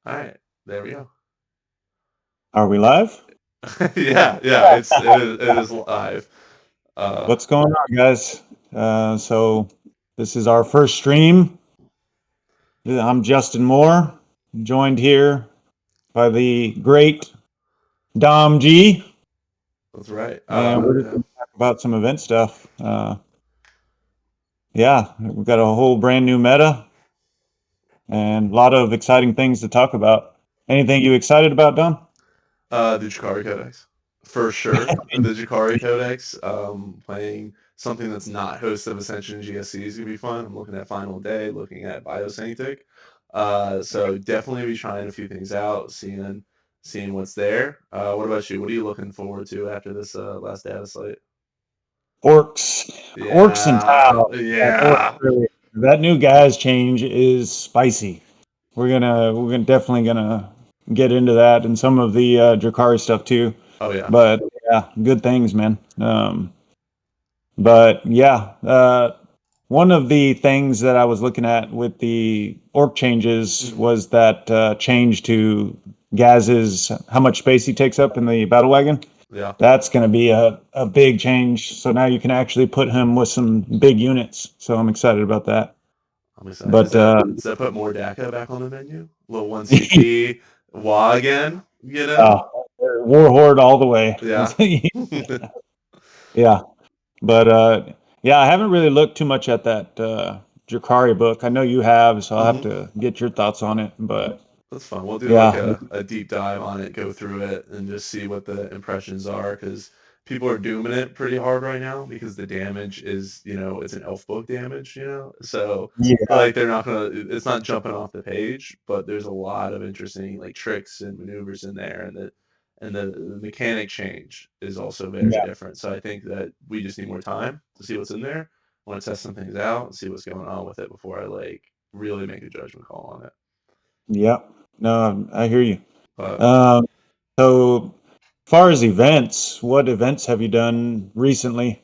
All right, there we go. Are we live? Yeah, it is live. Uh, What's going on, guys? So this is our first stream. I'm Justin Moore, joined here by the great Dom G, that's right. and we're just Yeah. going to talk about some event stuff. Yeah, we've got a whole brand new meta and a lot of exciting things to talk about. Anything you excited about, Dom? The Jakari Codex, for sure. The Jakari Codex. Playing something that's not Host of Ascension GSC is gonna be fun. I'm looking at Final Day, looking at Biosanctic. So definitely be trying a few things out, seeing what's there. What about you? What are you looking forward to after this last data slate? Orcs and Yeah, Tau. yeah. That new guys change is spicy. We're gonna definitely gonna get into that and some of the Drakari stuff too. Oh yeah. But yeah, good things, man. But yeah, one of the things that I was looking at with the orc changes Mhm. was that change to Gaz's how much space he takes up in the battle wagon. Yeah. That's going to be a big change. So now you can actually put him with some big units. So I'm excited about that. I'm excited. But Does that put more DACA back on the menu? Little 1 CP WA again, you know? uh, Warhorde all the way. Yeah. Yeah. But yeah, I haven't really looked too much at that Drakari book. I know you have, so I'll have hmm to get your thoughts on it. But That's fun. We'll do like yeah, a deep dive on it, go through it, and just see what the impressions are, because people are dooming it pretty hard right now because the damage is, it's an elf book damage, so yeah, like they're not gonna, it's not jumping off the page, but there's a lot of interesting like tricks and maneuvers in there, and the mechanic change is also very yeah, different. So I think that we just need more time to see what's in there. I want to test some things out and see what's going on with it before I like really make a judgment call on it. yeah. No, I hear you. But Um, so, far as events, what events have you done recently?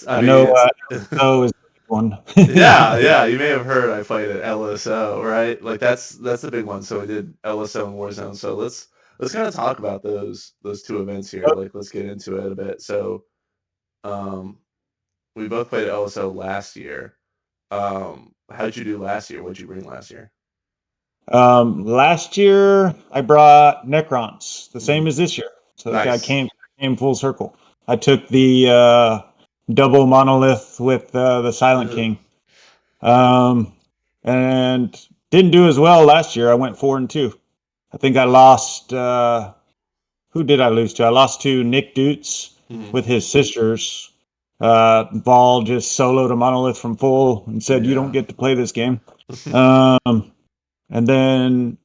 I I mean, know it's LSO is the big one. yeah. You may have heard I played at LSO, right? Like that's the big one. So we did LSO and Warzone. So let's kind of talk about those two events here. Like let's get into it a bit. So um, we both played at LSO last year. How'd you do last year? What'd you bring last year? Last year I brought Necrons, the hmm same as this year. So it Nice. came full circle. I took the double monolith with the Silent Uh, King, um, and didn't do as well last year. I went 4-2. I think I lost. Who did I lose to? I lost to Nick Dutz mhm. with his sisters. Vol just soloed a monolith from full and said, "You don't Yeah. get to play this game." Um, and then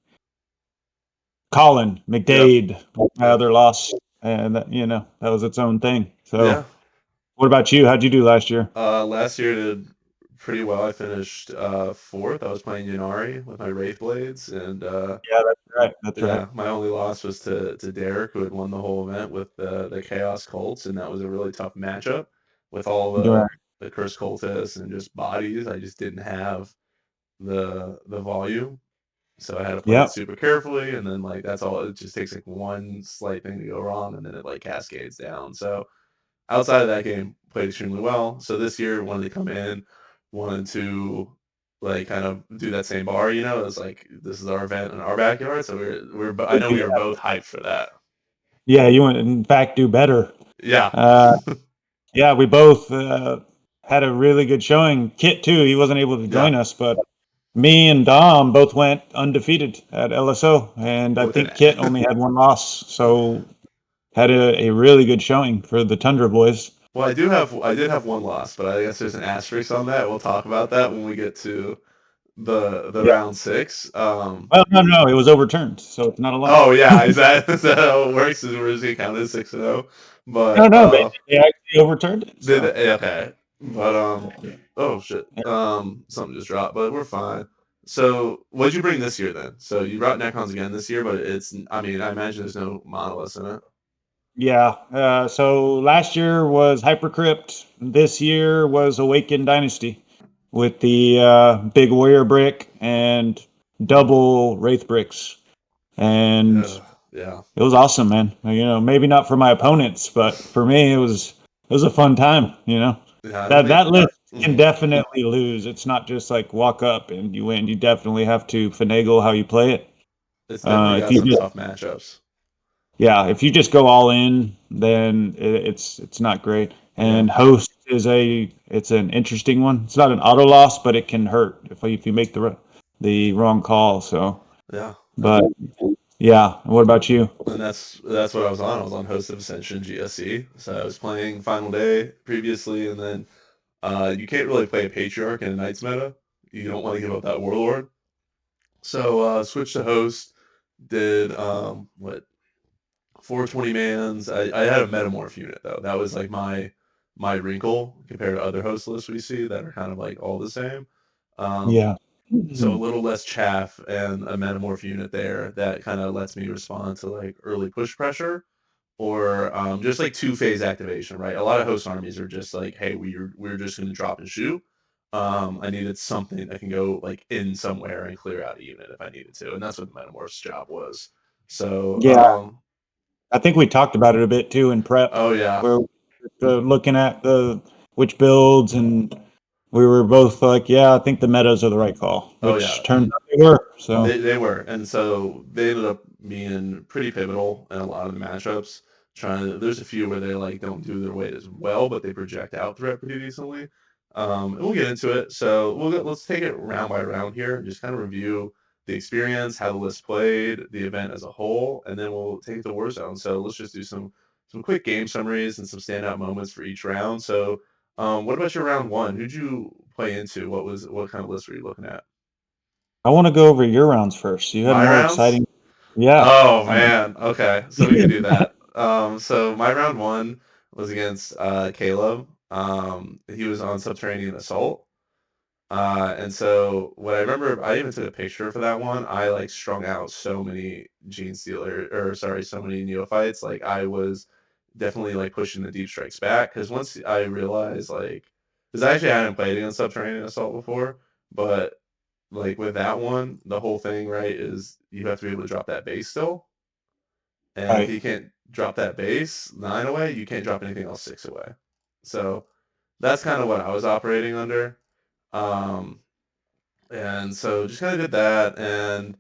Colin Yep. McDade, my Yep. other loss, and that was its own thing. So, Yeah. what about you? How'd you do last year? Last year did pretty well. I finished fourth. I was playing Yanari with my Wraith Blades, and Yeah, that's right. That's right. yeah, my only loss was to Derek, who had won the whole event with the Chaos Colts, and that was a really tough matchup with all Right. the Curse Cultists and just bodies. I just didn't have the volume, so I had to play it Yep. super carefully, and then like that's all. It just takes like one slight thing to go wrong, and then it like cascades down. So outside of that game, played extremely well. So this year, wanted to come in, wanted to like kind of do that same bar. It was like this is our event in our backyard, so I know we were both hyped for that. Yeah, you went in fact do better. Yeah, Uh, yeah, we both had a really good showing. Kit too. He wasn't able to yeah, join us, but me and Dom both went undefeated at LSO, and I with think Kit an only had one loss, so had a really good showing for the Tundra boys. well, I did have one loss, but I guess there's an asterisk on that. We'll talk about that when we get to the Yeah. round six. Well, no, it was overturned, so it's not a loss. Oh yeah, is that how it works? Is we're just gonna count as 6-0? No, But no, they actually overturned it. did So okay. But oh shit. Something just dropped, but we're fine. So what'd you bring this year then? So you brought Necrons again this year, but I mean, I imagine there's no monoliths in it. yeah. So last year was Hypercrypt. This year was Awakened Dynasty with the big warrior brick and Mhm. double wraith bricks. and Yeah. it was awesome, man. You know, maybe not for my opponents, but for me, it was a fun time. You know, Yeah, I don't that think. list can Mhm. definitely lose. It's not just like walk up and you win. You definitely have to finagle how you play it. It's definitely If got you some just tough matchups. Yeah, if you just go all in, then it's not great. Yeah. And host is it's an interesting one. It's not an auto loss, but it can hurt if you make the wrong call. So, Yeah. but yeah, what about you? And that's what I was on. I was on Host of Ascension GSC. So I was playing Final Day previously, and then you can't really play a Patriarch in a Knights meta. You don't want to give up that Warlord. So switched to Host. Did what 420 mans. I had a Metamorph unit though. That was like my wrinkle compared to other host lists we see that are kind of like all the same. Um, Yeah. so a little less chaff and a Metamorph unit there that kind of lets me respond to like early push pressure or just like two-phase activation, right? A lot of host armies are just like, hey, we're just going to drop and shoot. I needed something that can go like in somewhere and clear out a unit if I needed to, and that's what the Metamorph's job was. So, Yeah, I think we talked about it a bit too in prep, oh yeah, where looking at the which builds, and we were both like, yeah, I think the metas are the right call, oh which yeah, turned out they were. So they were, and so they ended up being pretty pivotal in a lot of the matchups. There's a few where they like don't do their weight as well, but they project out threat pretty decently. And we'll get into it. So let's take it round by round here and just kind of review the experience, how the list played, the event as a whole, and then we'll take it to Warzone. So let's just do some quick game summaries and some standout moments for each round. So, what about your round one? Who'd you play into? What kind of list were you looking at? I want to go over your rounds first. You had My more rounds? exciting. Yeah. Oh man. Okay, so we could do that. So my round one was against Caleb. He was on Subterranean Assault. And so what I remember, I even took a picture for that one. I like strung out so many Gene Stealer, or sorry, so many Neophytes. Like I was definitely like pushing the Deep Strikes back because once I realized like, because I actually hadn't played against Subterranean Assault before, but like with that one, the whole thing, right, is you have to be able to drop that base still. And if Right. you can't drop that base 9 away, you can't drop anything else 6 away. So that's kind of what I was operating under. Um, and so just kind of did that. And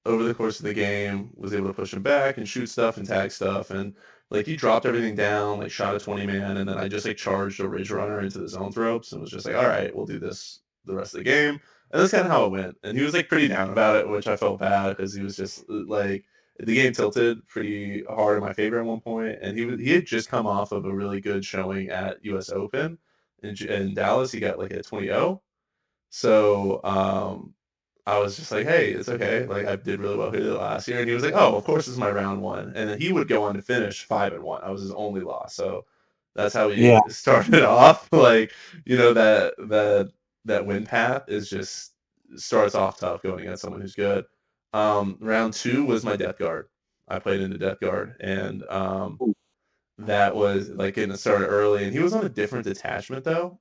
over the course of the game, was able to push him back and shoot stuff and tag stuff. And like he dropped everything down, like shot a 20 man. And then I just like charged a Ridge Runner into the zone ropes and was just like, all right, we'll do this the rest of the game. And that's kind of how it went. And he was like pretty down about it, which I felt bad because he was just like, the game tilted pretty hard in my favor at one point, and he had just come off of a really good showing at U.S. Open in Dallas. He got like a 20-0. So I was just like, hey, it's okay. Like I did really well here last year, and he was like, oh, of course, this is my round one, and then he would go on to finish 5-1. I was his only loss, so that's how we Yeah. started off. Like that win path is just starts off tough going against someone who's good. Round two was my Death Guard. I played into Death Guard, and that was like getting it started early, and he was on a different detachment though.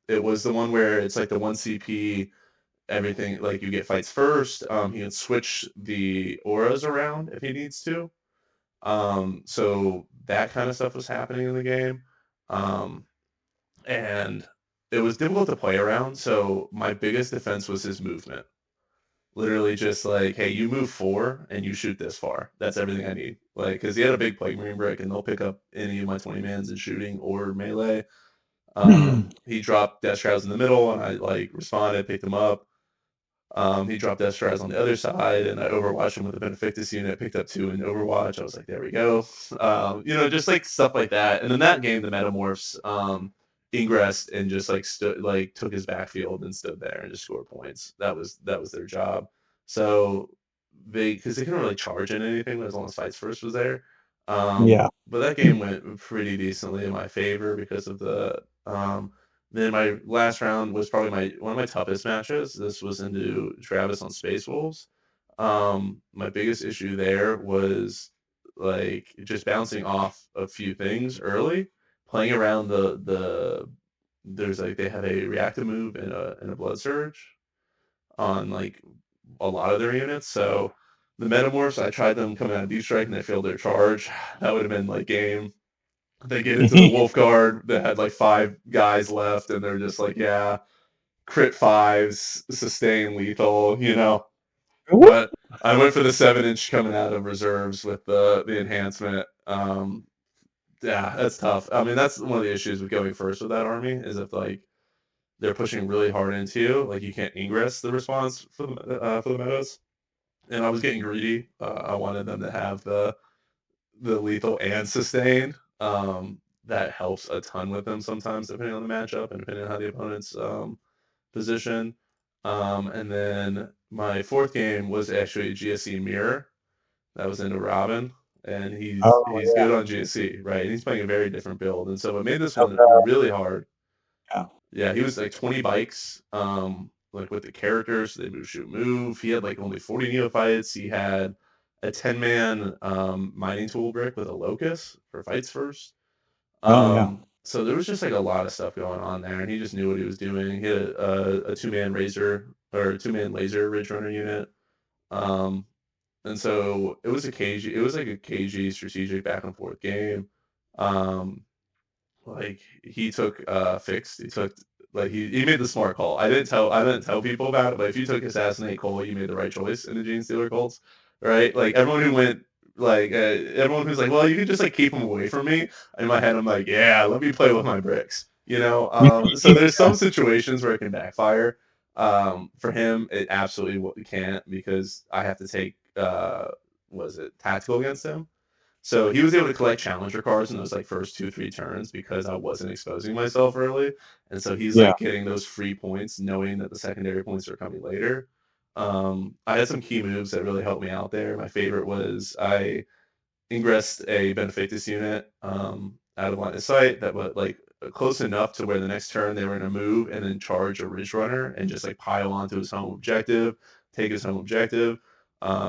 It was the one where it's like the one CP everything like you get fights first. He can switch the auras around if he needs to. So that kind of stuff was happening in the game. Um, and it was difficult to play around. So my biggest defense was his movement. Literally just like, hey, you move 4 and you shoot this far. That's everything I need. Like, because he had a big Plague Marine brick and they'll pick up any of my 20 mans in shooting or melee. He dropped Death Shrouds in the middle and I like responded, picked him up. He dropped Death Strides on the other side, and I overwatched him with a Benefactus unit, picked up 2 in Overwatch. I was like, there we go. Just like stuff like that. And in that game, the Metamorphs ingressed and just like stood, like took his backfield and stood there and just scored points. That was their job. So because they couldn't really charge in anything as long as Fights First was there. Yeah. But that game went pretty decently in my favor because of the then my last round was probably my one of my toughest matches. This was into Travis on Space Wolves. My biggest issue there was like just bouncing off a few things early, playing around the there's like they have a reactive move and a blood surge on like a lot of their units. So The Metamorphs, I tried them coming out of Deep Strike and they failed their charge. That would have been like game. They get into the Wolf Guard that had like 5 guys left, and they're just like, yeah, crit 5s, sustain lethal. But I went for the 7-inch coming out of reserves with the enhancement. Yeah, that's tough. I mean, that's one of the issues with going first with that army is if like they're pushing really hard into you, like you can't ingress the response for the meadows. And I was getting greedy. I wanted them to have the lethal and sustain. That helps a ton with them sometimes, depending on the matchup and depending on how the opponent's position. And then my fourth game was actually a GSC mirror that was into Robin, and he's Oh he's yeah. good on GSC, right? And he's playing a very different build, and so what made this one Okay. really hard. Yeah. Yeah, he was like 20 bikes, like with the characters, they move, shoot, move. He had like only 40 neophytes. He had a 10-man mining tool brick with a locust for fights first. Oh yeah. So there was just like a lot of stuff going on there, and he just knew what he was doing. He had a 2-man razor or 2-man laser ridge runner unit. Um, and so it was a cagey, it was like a cagey strategic back and forth game. Um, like he took fixed. He took like he made the smart call. I didn't tell people about it, but if you took assassinate Cole, you made the right choice in the Gene Stealer Colts, right? Like everyone who went everyone who's like, well, you can just like keep him away from me. In my head, I'm like, yeah, let me play with my bricks, you know. So there's some situations where it can backfire. For him, it absolutely can't because I have to take was it tactical against him. So he was able to collect challenger cards in those like first 2-3 turns because I wasn't exposing myself early, and so he's Yeah. like getting those free points, knowing that the secondary points are coming later. I had some key moves that really helped me out there. My favorite was I ingressed a Benefactus unit out of line of sight that was like close enough to where the next turn they were going to move and then charge a Ridge Runner and just like pile onto his home objective, take his home objective.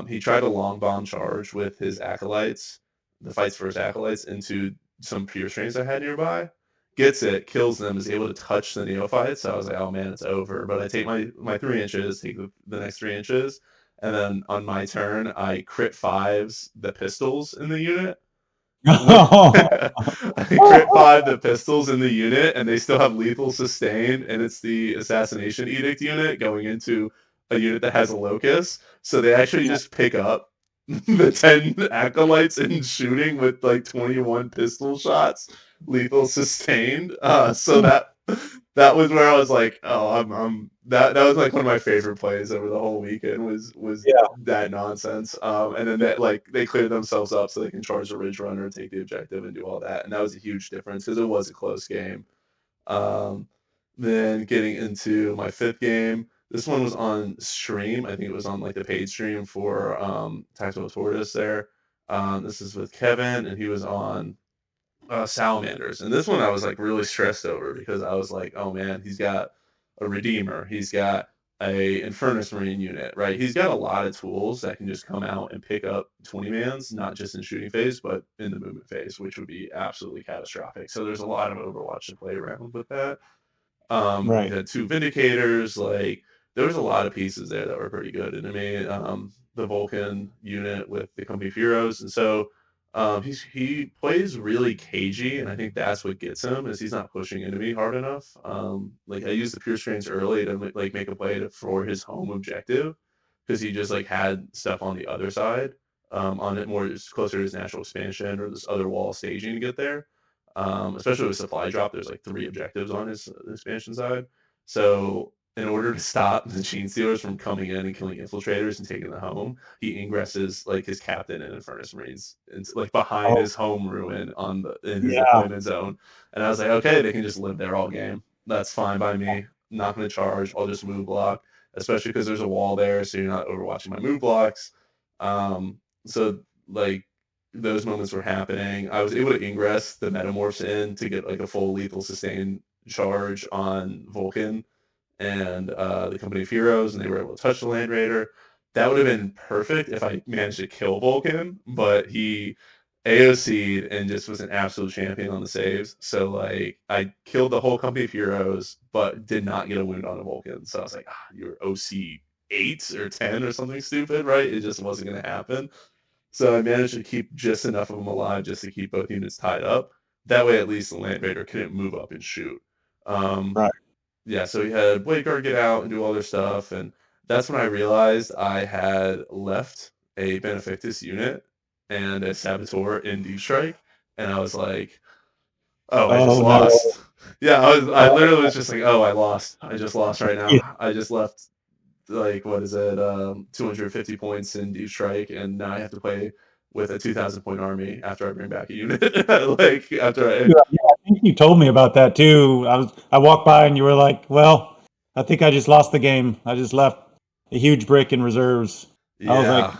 He tried a long bomb charge with his acolytes, the fights for his acolytes, into some pure strains I had nearby. Gets it, kills them, is able to touch the neophytes. So I was like, oh man, it's over. But I take my 3 inches, take the next 3 inches, and then on my turn, I crit 5s the pistols in the unit. I crit 5 the pistols in the unit, and they still have lethal sustain, and it's the Assassination Edict unit going into a unit that has a locus. So they actually just pick up the 10 acolytes and shooting with like 21 pistol shots, lethal sustained. So that was where I was like, oh, that was like one of my favorite plays over the whole weekend was Yeah. that nonsense. And then that like they cleared themselves up so they can charge the Ridge Runner, take the objective, and do all that. And that was a huge difference because it was a close game. Um, then getting into my fifth game, this one was on stream. I think it was on like the paid stream for Tactical Tortoise there. This is with Kevin, and he was on Salamanders. And this one I was like really stressed over because I was like, oh man, he's got a Redeemer, he's got a Infernus Marine unit, right? He's got a lot of tools that can just come out and pick up 20 mans, not just in shooting phase, but in the movement phase, which would be absolutely catastrophic. So there's a lot of Overwatch to play around with that. He Right. had 2 Vindicators. Like there was a lot of pieces there that were pretty good. And I mean, the Vulcan unit with the Company of Heroes, and so he plays really cagey, and I think that's what gets him is he's not pushing into me hard enough. Like I used the Pure Strains early to like make a play for his home objective because he just like had stuff on the other side, on it more just closer to his natural expansion or this other wall staging to get there. Especially with supply drop, there's like 3 objectives on his expansion side. So in order to stop the Gene Stealers from coming in and killing infiltrators and taking the home, he ingresses like his captain and Infernus Marines into, like behind Oh his home ruin in his yeah. deployment zone. And I was like, okay, they can just live there all game. That's fine by me. Not going to charge. I'll just move block, especially because there's a wall there, so you're not overwatching my move blocks. So like those moments were happening. I was able to ingress the Metamorphs in to get like a full lethal sustain charge on Vulcan and the Company of Heroes, and they were able to touch the Land Raider. That would have been perfect if I managed to kill Vulcan, but he AOC'd and just was an absolute champion on the saves. So like I killed the whole Company of Heroes, but did not get a wound on a Vulcan. So I was like, you're OC 8 or 10 or something stupid, right? It just wasn't going to happen. So I managed to keep just enough of them alive just to keep both units tied up. That way, at least the Land Raider couldn't move up and shoot. Um, Right. yeah, so we had Blade Guard get out and do all their stuff, and that's when I realized I had left a Benefictus unit and a Saboteur in Deep Strike, and I was like, "Oh, I just Oh no. lost." Yeah, I Oh, literally was just like, "Oh, I lost. I just lost right yeah. now. I just left like what is it, 250 points in Deep Strike, and now I have to play with a 2,000 point army after I bring back a unit." Like after I Yeah, I think you told me about that too. I walked by and you were like, "Well, I think I just lost the game. I just left a huge brick in reserves." I was like, yeah.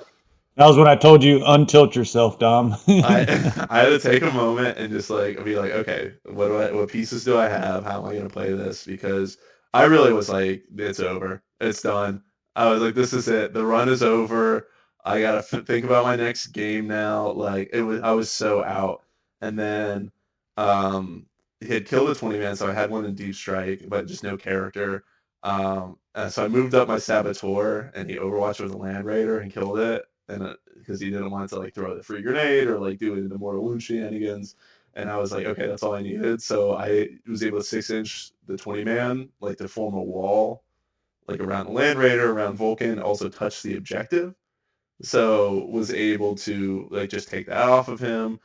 that was when I told you untilt yourself, Dom. I I had to take a moment and just like be like, okay, what pieces do I have? How am I gonna play this? Because I really was like, it's over, it's done. I was like, this is it. The run is over. I gotta think about my next game now. Like I was so out. And then he had killed a 20 man, so I had one in Deep Strike, but just no character. And so I moved up my Saboteur, and he Overwatched with a Land Raider and killed it. And because he didn't want to like throw the free grenade or like do it into mortal wound shenanigans. And I was like, okay, that's all I needed. So I was able to 6-inch the 20 man like to form a wall like around the Land Raider, around Vulcan, also touch the objective. So was able to like just take that off of him,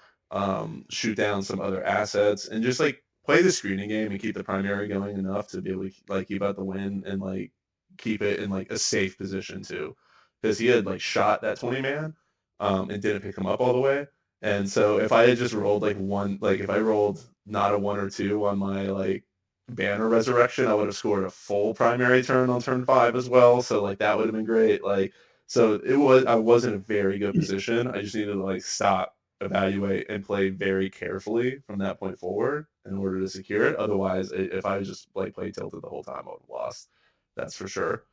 shoot down some other assets, and just like play the screening game and keep the primary going enough to be able to like keep out the win and like keep it in like a safe position too, because he had like shot that 20 man, and didn't pick him up all the way. And so if I had just rolled like one, like if I rolled not a 1 or 2 on my like banner resurrection, I would have scored a full primary turn on turn 5 as well. So like that would have been great. Like so I was in a very good position. I just needed to like stop, evaluate, and play very carefully from that point forward in order to secure it. Otherwise, if I just like played tilted the whole time, I would have lost. That's for sure.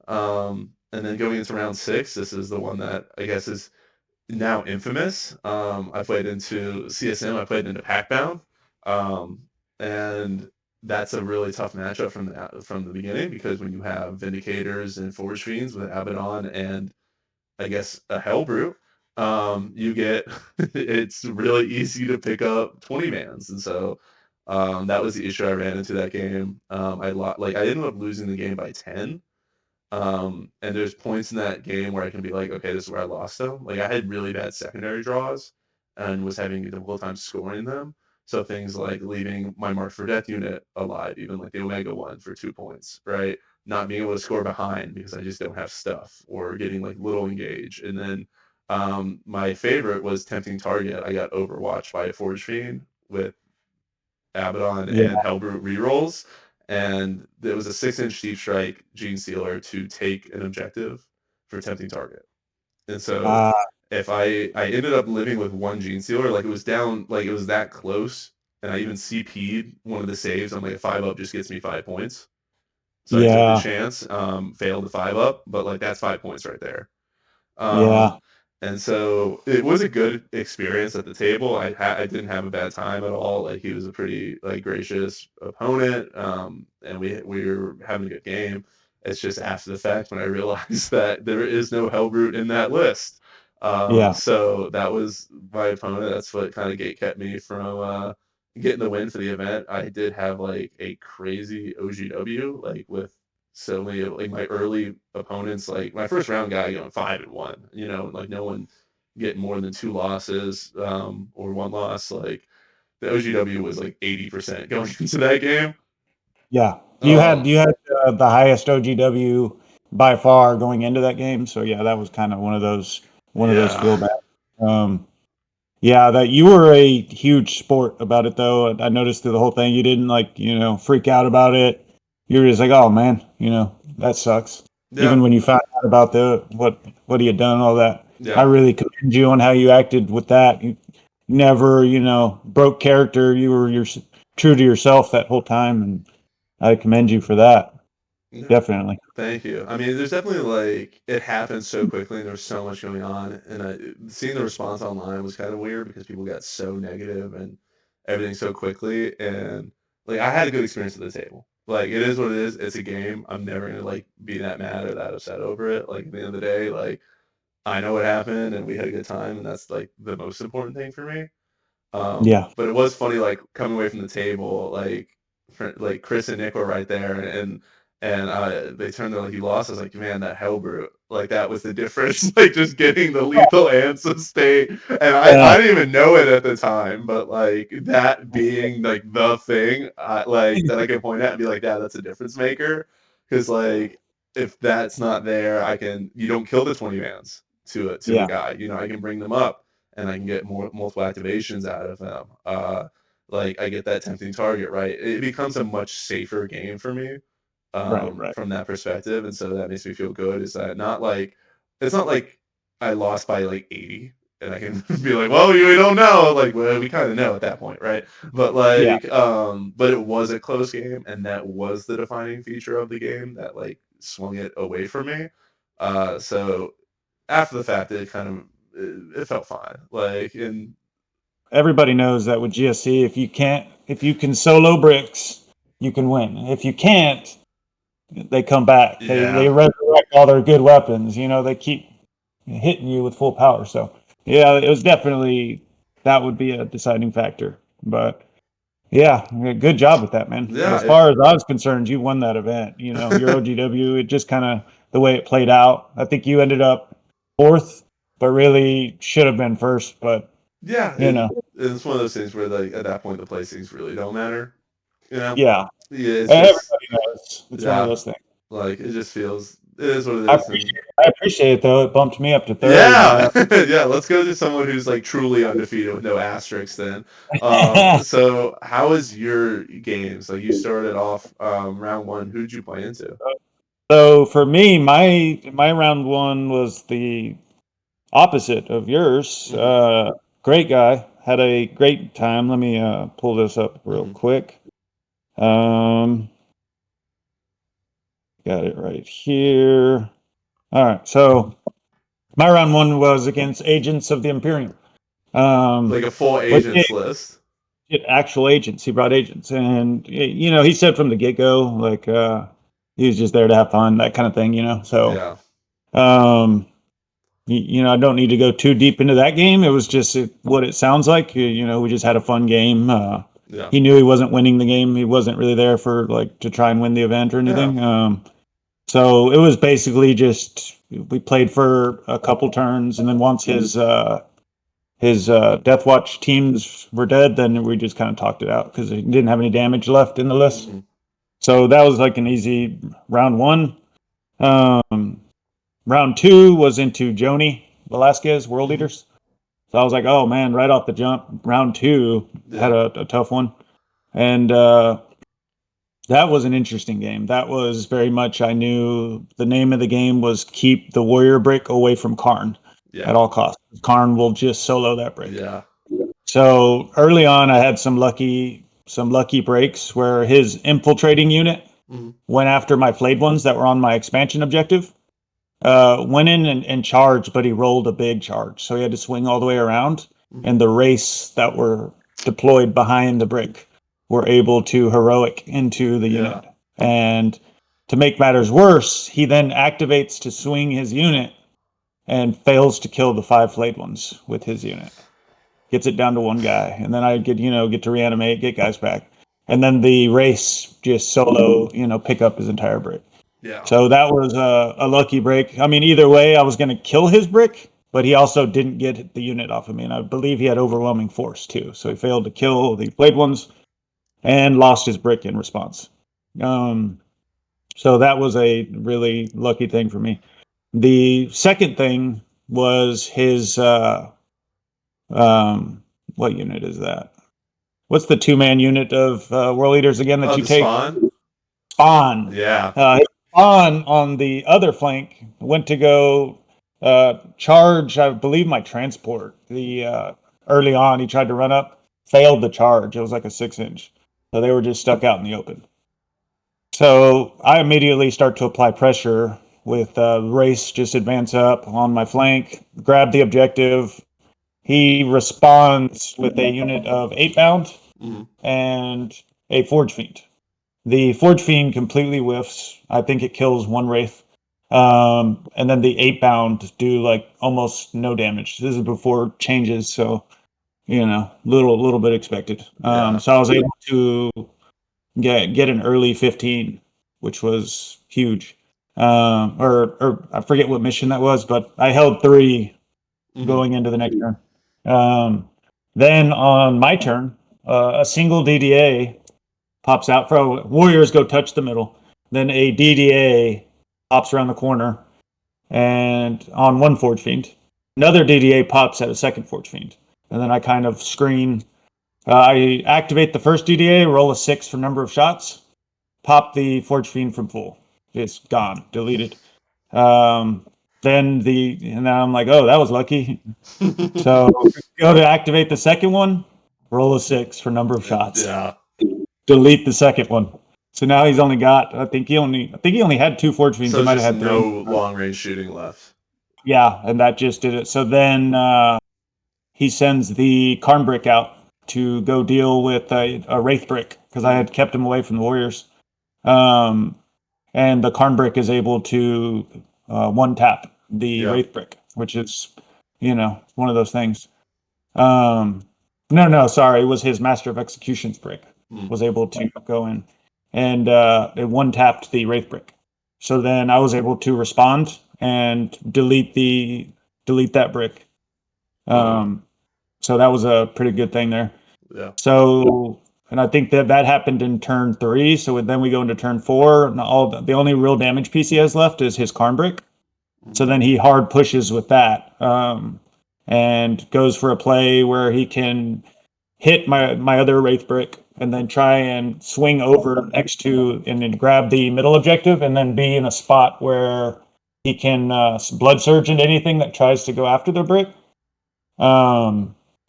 And then going into round 6, this is the one that I guess is now infamous. I played into CSM. I played into Packbound, um, and that's a really tough matchup from the beginning because when you have Vindicators and Forge Fiends with Abaddon and I guess a Hellbrute, you get it's really easy to pick up 20 mans, and so that was the issue I ran into that game. Like I ended up losing the game by 10. And there's points in that game where I can be like, okay, this is where I lost them. Like I had really bad secondary draws and was having a difficult time scoring them. So things like leaving my Mark for Death unit alive, even like the Omega one for 2 points, right? Not being able to score behind because I just don't have stuff, or getting like little engage. And then my favorite was Tempting Target. I got overwatched by a Forge Fiend with Abaddon Yeah. and Hellbrute rerolls, and it was a 6-inch deep strike Gene Sealer to take an objective for Tempting Target. And so Uh, if I ended up living with one Gene Sealer, like it was down, like it was that close, and I even CP'd one of the saves. I'm like, a 5-up just gets me 5 points. So I took the yeah. chance, failed the 5-up, but like that's 5 points right there. Um, Yeah. and so it was a good experience at the table. I didn't have a bad time at all. Like he was a pretty like gracious opponent, and we were having a good game. It's just after the fact when I realized that there is no Hellbrute in that list. Yeah. So that was my opponent. That's what kind of gate kept me from getting the win for the event. I did have like a crazy OGW, like with so many like my early opponents, like my first round guy going 5-1, like no one getting more than 2 losses, or 1 loss. Like the OGW was like 80% going into that game. Yeah. Um, You had the highest OGW by far going into that game. So yeah, that was kind of one of those yeah, feel bad. Um, Yeah, that you were a huge sport about it though. I noticed through the whole thing you didn't like, freak out about it. You were just like, "Oh man, that sucks." yeah, Even when you found out about the what he had done and all that. I yeah. really commend you on how you acted with that. You never, broke character. You were true to yourself that whole time, and I commend you for that. No, Definitely. thank you. I mean, there's definitely like it happened so quickly, and there's so much going on, and seeing the response online was kind of weird because people got so negative and everything so quickly, and like I had a good experience at the table. Like it is what it is. It's a game. I'm never gonna like be that mad or that upset over it. Like at the end of the day, like I know what happened and we had a good time, and that's like the most important thing for me. Yeah. But it was funny, like coming away from the table, like Chris and Nick were right there, and they turned to like you lost. I was like, man, that Hellbrute, like that was the difference. Like just getting the lethal and sustain, and I didn't even know it at the time, but like that being like the thing, like that I can point at and be like, yeah, that's a difference maker. Because like if that's not there, you don't kill the 20 mans to a Yeah. guy. I can bring them up and I can get more multiple activations out of them. Like I get that tempting target, right? It becomes a much safer game for me Right. Right. from that perspective, and so that makes me feel good. Is that not like it's not like I lost by like 80, and I can be like, well, we don't know. Like, well, we kind of know at that point, right? But Yeah. but it was a close game, and that was the defining feature of the game that like swung it away from me. So after the fact, it felt fine. Like, and Everybody knows that with GSC, if you can solo bricks, you can win. If you can't, they come back. They yeah, resurrect all their good weapons. They keep hitting you with full power. So yeah, it was definitely that would be a deciding factor. But yeah, good job with that, man. yeah, As far as I was concerned, you won that event. Your OGW, it just kind of the way it played out. I think you ended up fourth, but really should have been first. But yeah. you know, It's one of those things where like at that point the placings really don't matter. You know? yeah, Yeah, it's just everybody knows it's one of yeah, those things. like it just feels it is what it is, and I appreciate it though. It bumped me up to third. yeah, yeah. Let's go to someone who's like truly undefeated with no asterisks. Then, so how is your games? Like you started off round one. Who'd you play into? So for me, my round one was the opposite of yours. Hmm. Great guy, had a great time. Let me pull this up real Hmm. quick. Um, got it right here. All right, so my round one was against Agents of the Imperium. Like a full Which agents list. actual agents. He brought agents, and he said from the get go, like he was just there to have fun, that kind of thing. So Yeah, um, I don't need to go too deep into that game. It was just what it sounds like. We just had a fun game. yeah, He knew he wasn't winning the game. He wasn't really there for like to try and win the event or yeah, anything. So it was basically just we played for a couple turns, and then once his Death Watch teams were dead, then we just kind of talked it out because he didn't have any damage left in the list. hmm, So that was like an easy round one. Um, Round two was into Joni Velasquez, World hmm, Leaders. So I was like, oh man, right off the jump, round two had yeah, a tough one. And that was an interesting game. That was very much, I knew the name of the game was keep the warrior brick away from Karn at yeah, all costs. Karn will just solo that brick. yeah, So early on, I had some lucky breaks where his infiltrating unit hmm, went after my flayed ones that were on my expansion objective. Went in and charged, but he rolled a big charge, so he had to swing all the way around. hmm, And the race that were deployed behind the brick were able to heroic into the yeah, unit. And to make matters worse, he then activates to swing his unit and fails to kill the 5 flayed ones with his unit. Gets it down to one guy, and then I get to reanimate, get guys back, and then the race just solo pick up his entire brick. yeah, So that was a lucky break. I mean, either way, I was going to kill his brick, but he also didn't get the unit off of me, and I believe he had overwhelming force too. So he failed to kill the blade ones and lost his brick in response. Um, so that was a really lucky thing for me. The second thing was his what unit is that? What's the 2-man unit of World Leaders again that oh, you the take? spawn, Spawn. yeah, On the other flank went to go charge, I believe, my transport. The early on, he tried to run up, failed the charge. It was like a 6-inch, so they were just stuck out in the open. So I immediately start to apply pressure with race, just advance up on my flank, grab the objective. He responds with a unit of 8 bound hmm, and a forge fiend. The Forge Fiend completely whiffs. I think it kills one Wraith. And then the 8-bound do like almost no damage. This is before changes, so little bit expected. So I was able to get an early 15, which was huge. Or I forget what mission that was, but I held 3 going into the next turn. Then on my turn, a single DDA pops out. For warriors, go touch the middle. Then a DDA pops around the corner, and on one Forge Fiend, another DDA pops at a second Forge Fiend, and then I kind of screen. I activate the first DDA, roll a 6 for number of shots, pop the Forge Fiend from full. It's gone, deleted. And now I'm like, oh, that was lucky. So go to activate the second one, roll a 6 for number of shots. Yeah. Delete the second one. So now he's only got. I think he only had 2 Forge Fiends. So he might have just had 3. no long range shooting left. Yeah, and that just did it. So then he sends the Karn Brick out to go deal with a Wraith Brick because I had kept him away from the Warriors. And the Karn Brick is able to one tap the Wraith Brick, which is, one of those things. No, sorry, it was his Master of Executions Brick was able to go in, and it one tapped the Wraith Brick. So then I was able to respond and delete that brick. So that was a pretty good thing there. Yeah. So, and I think that happened in turn 3. So then we go into turn 4, and the only real damage piece he has left is his Karn Brick. So then he hard pushes with that, and goes for a play where he can hit my other Wraith Brick and then try and swing over next to and then grab the middle objective and then be in a spot where he can blood surge into anything that tries to go after the brick.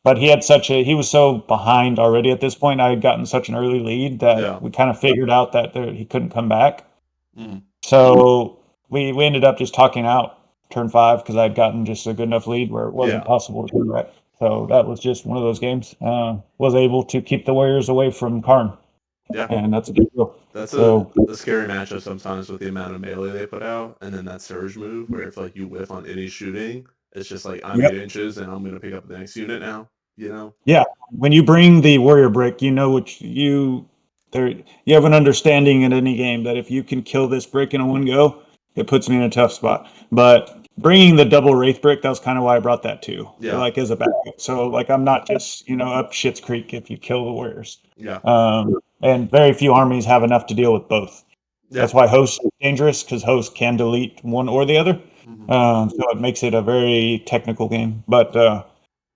But he was so behind already at this point. I had gotten such an early lead that we kind of figured out that he couldn't come back. So we ended up just talking out turn 5 because I had gotten just a good enough lead where it wasn't possible to do that. So that was just one of those games. Was able to keep the Warriors away from Karn. Yeah. And that's a big deal. That's a scary matchup sometimes with the amount of melee they put out, and then that surge move where if you whiff on any shooting, it's just like I'm 8 inches and I'm gonna pick up the next unit now. Yeah. When you bring the Warrior Brick, you have an understanding in any game that if you can kill this brick in a one go, it puts me in a tough spot. But bringing the double Wraith Brick, that was kind of why I brought that too. Yeah. As a backup. So I'm not just, up Schitt's Creek if you kill the Warriors. Yeah. And very few armies have enough to deal with both. Yeah. That's why Host is dangerous, because Host can delete one or the other. So it makes it a very technical game. But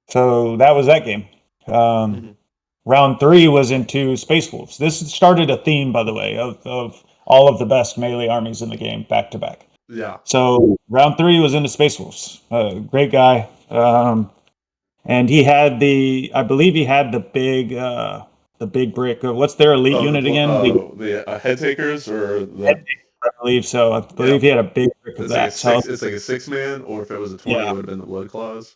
so that was that game. Round 3 was into Space Wolves. This started a theme, by the way, of all of the best melee armies in the game back to back. Yeah. So round 3 was into Space Wolves. Great guy. And he had I believe he had the big brick. What's their elite unit again? The head takers or the. Head takers, I believe so. I believe he had a big brick of that. It's like a 6-man, or if it was a 20, it would have been the Blood Claws.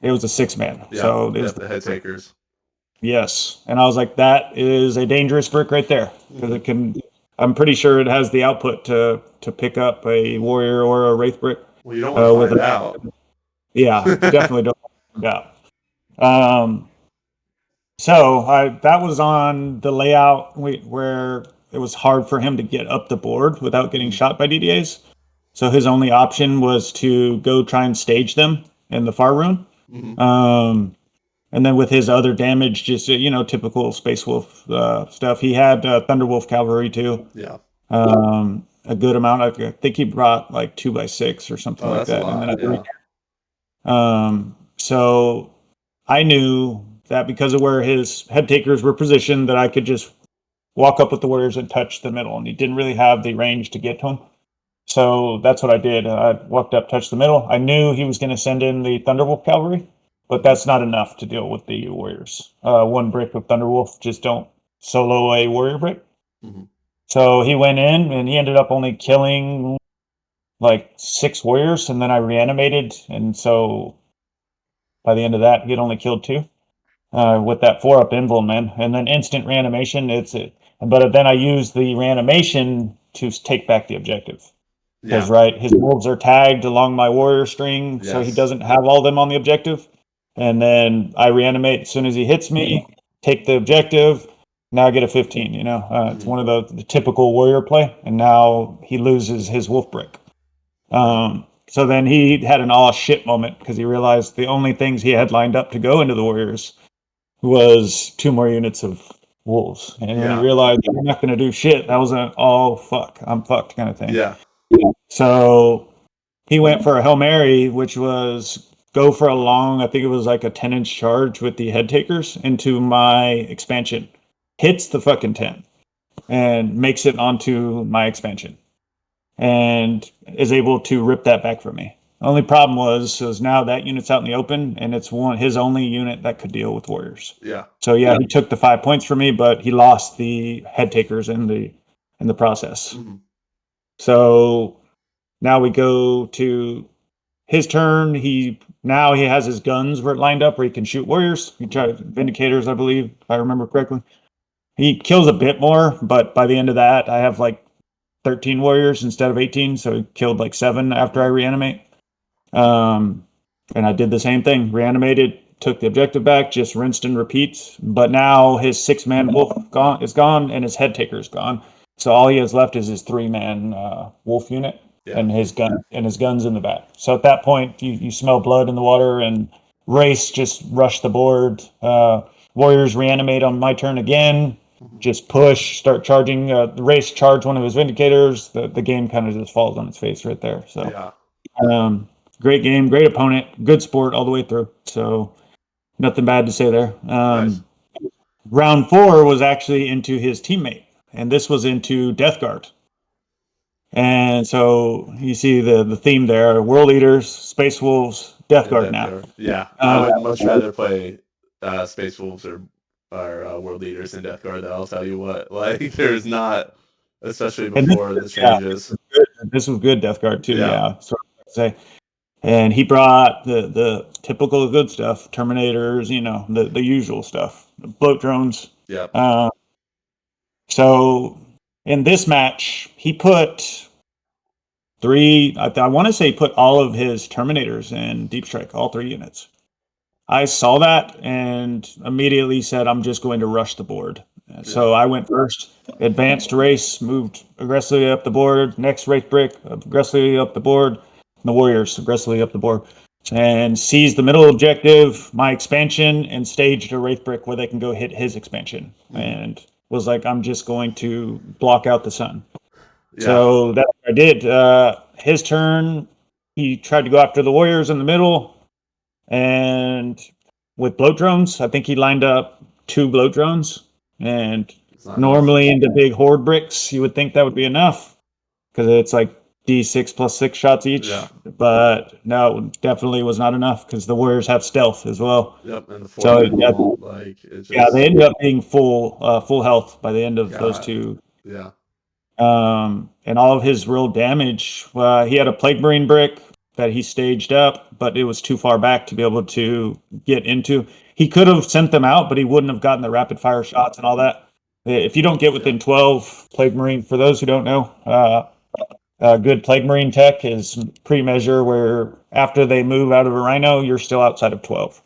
It was a 6-man. Yeah, so it was the head takers. Yes, and I was like, that is a dangerous brick right there, because it can. I'm pretty sure it has the output to pick up a warrior or a wraith brick. Well, you don't want to find out. Yeah, definitely don't find out. So that was on the layout where it was hard for him to get up the board without getting shot by DDAs. So his only option was to go try and stage them in the far rune. And then with his other damage, just typical Space Wolf stuff. He had Thunderwolf cavalry too. Yeah. A good amount. I think he brought like 2x6 or something like that. And then so I knew that because of where his head takers were positioned, that I could just walk up with the warriors and touch the middle, and he didn't really have the range to get to him. So that's what I did. I walked up, touched the middle. I knew he was going to send in the Thunderwolf cavalry, but that's not enough to deal with the warriors. One brick of Thunderwolf, just don't solo a warrior brick. So he went in, and he ended up only killing like 6 warriors, and then I reanimated, and so by the end of that, he had only killed 2 with that 4-up invul, man. And then instant reanimation, and But then I used the reanimation to take back the objective. Because, Yeah. right, his wolves are tagged along my warrior string, so he Yes. doesn't have all of them on the objective. And then I reanimate as soon as he hits me, take the objective. Now I get a 15, you know? It's one of the typical warrior play. And now he loses his wolf brick. So then he had an all shit moment because he realized the only things he had lined up to go into the warriors was 2 more units of wolves. And when he Yeah. realized I'm not going to do shit, that was an all fuck, I'm fucked kind of thing. Yeah. So he went for a Hail Mary, which was go for a long, I think it was like a 10-inch charge with the head takers into my expansion. Hits the fucking 10 and makes it onto my expansion and is able to rip that back from me. The only problem was now that unit's out in the open and it's his only unit that could deal with warriors. Yeah. So yeah, he took the 5 points from me, but he lost the head takers in the process. So now we go to his turn. He has his guns lined up where he can shoot warriors. He tried vindicators, I believe, if I remember correctly. He kills a bit more, but by the end of that, I have like 13 warriors instead of 18, so he killed like 7 after I reanimate. And I did the same thing, reanimated, took the objective back, just rinsed and repeats. But now his 6-man wolf is gone, and his head taker is gone. So all he has left is his 3-man wolf unit and his guns in the back. So at that point, you smell blood in the water, and Race just rushed the board. Warriors reanimate on my turn again. Just push, start charging. The Race charge one of his vindicators. The game kind of just falls on its face right there. So, great game, great opponent, good sport all the way through. So, nothing bad to say there. Nice. Round 4 was actually into his teammate, and this was into Death Guard. And so you see the theme there: World Eaters, Space Wolves, Death Guard now. Yeah, I would much rather play Space Wolves or World Eaters than Death Guard. Though I'll tell you what, like there's not, especially before the changes. This was good Death Guard too. Yeah, so say. And he brought the typical good stuff: Terminators, you know, the usual stuff, bloat drones. Yeah. So in this match, he put 3. I want to say he put all of his Terminators in Deep Strike, all 3 units. I saw that and immediately said, I'm just going to rush the board. So I went first, advanced Race, moved aggressively up the board, next Wraith Brick, aggressively up the board, and the Warriors aggressively up the board, and seized the middle objective, my expansion, and staged a Wraith Brick where they can go hit his expansion. And was like, I'm just going to block out the sun. Yeah. So that's what I did. His turn, he tried to go after the Warriors in the middle, and with bloat drones, I think he lined up 2 bloat drones. And normally into big horde bricks, you would think that would be enough because it's like D6 plus 6 shots each. Yeah. But no, definitely was not enough because the Warriors have stealth as well. Yep, and the 4 people, like it's just... they ended up being full health by the end of those 2. Yeah. And all of his real damage, he had a Plague Marine brick that he staged up, but it was too far back to be able to get into. He could have sent them out, but he wouldn't have gotten the rapid fire shots and all that. If you don't get within 12, Plague Marine, for those who don't know, good Plague Marine tech is pre-measure where after they move out of a Rhino, you're still outside of 12.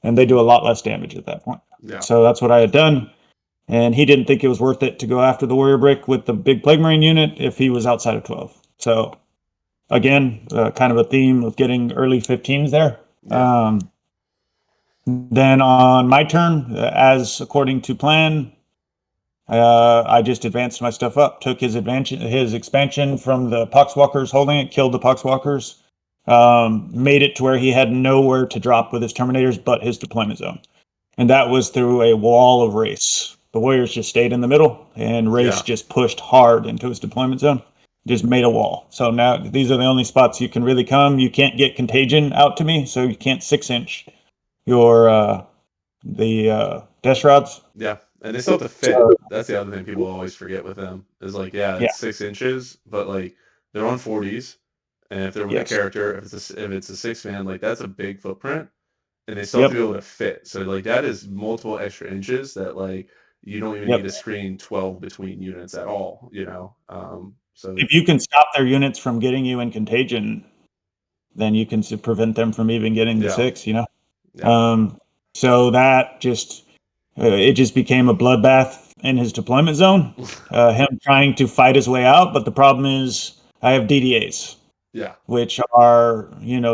And they do a lot less damage at that point. Yeah. So that's what I had done. And he didn't think it was worth it to go after the Warrior Brick with the big Plague Marine unit if he was outside of 12. So, again, kind of a theme of getting early 15s there. Yeah. Then on my turn, as according to plan, I just advanced my stuff up, took his expansion from the Poxwalkers holding it, killed the Poxwalkers, made it to where he had nowhere to drop with his Terminators but his deployment zone. And that was through a wall of Race. The Warriors just stayed in the middle, and Race just pushed hard into his deployment zone, just made a wall. So now these are the only spots you can really come. You can't get Contagion out to me, so you can't 6-inch your the Death Rods. Yeah, and they still have to fit. That's the other thing people always forget with them is like, it's 6 inches, but like they're on 40s, and if they're with a character, if it's a 6-man, like that's a big footprint, and they still have to be able to fit. So like that is multiple extra inches that like you don't even Yep. need to screen 12 between units at all, so If you can stop their units from getting you in contagion, then you can prevent them from even getting the Yeah. 6, Yeah. So that just it just became a bloodbath in his deployment zone. Him trying to fight his way out, but the problem is I have DDAs, Yeah. which are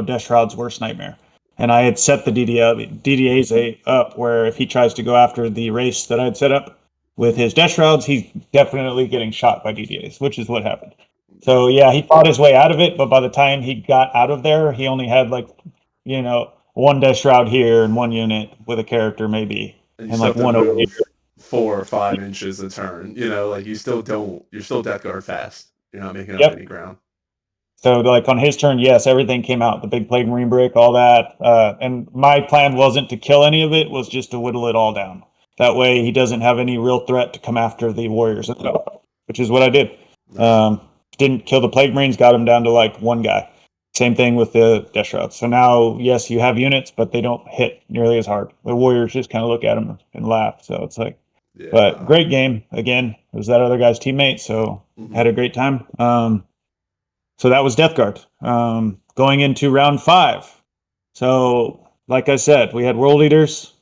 Death Shroud's worst nightmare. And I had set the DDAs up where if he tries to go after the race that I'd set up with his Death Shrouds, he's definitely getting shot by DDAs, which is what happened. So yeah, he fought his way out of it, but by the time he got out of there, he only had like, one Death Shroud here and one unit with a character maybe, And you and still like have to one over here. move 4 or 5 inches a turn. Like you're still Death Guard fast. You're not making up Yep. any ground. So like on his turn, yes, everything came out, the big Plague Marine brick, all that. And my plan wasn't to kill any of it, was just to whittle it all down. That way he doesn't have any real threat to come after the warriors, which is what I did. Nice. Didn't kill the Plague Marines, got him down to like one guy. Same thing with the Death Shrouds. So now, yes, you have units, but they don't hit nearly as hard. The warriors just kind of look at them and laugh. So it's like, Yeah. but great game. Again, it was that other guy's teammate, so had a great time. So that was Death Guard. Going into round 5. So, like I said, we had World Eaters,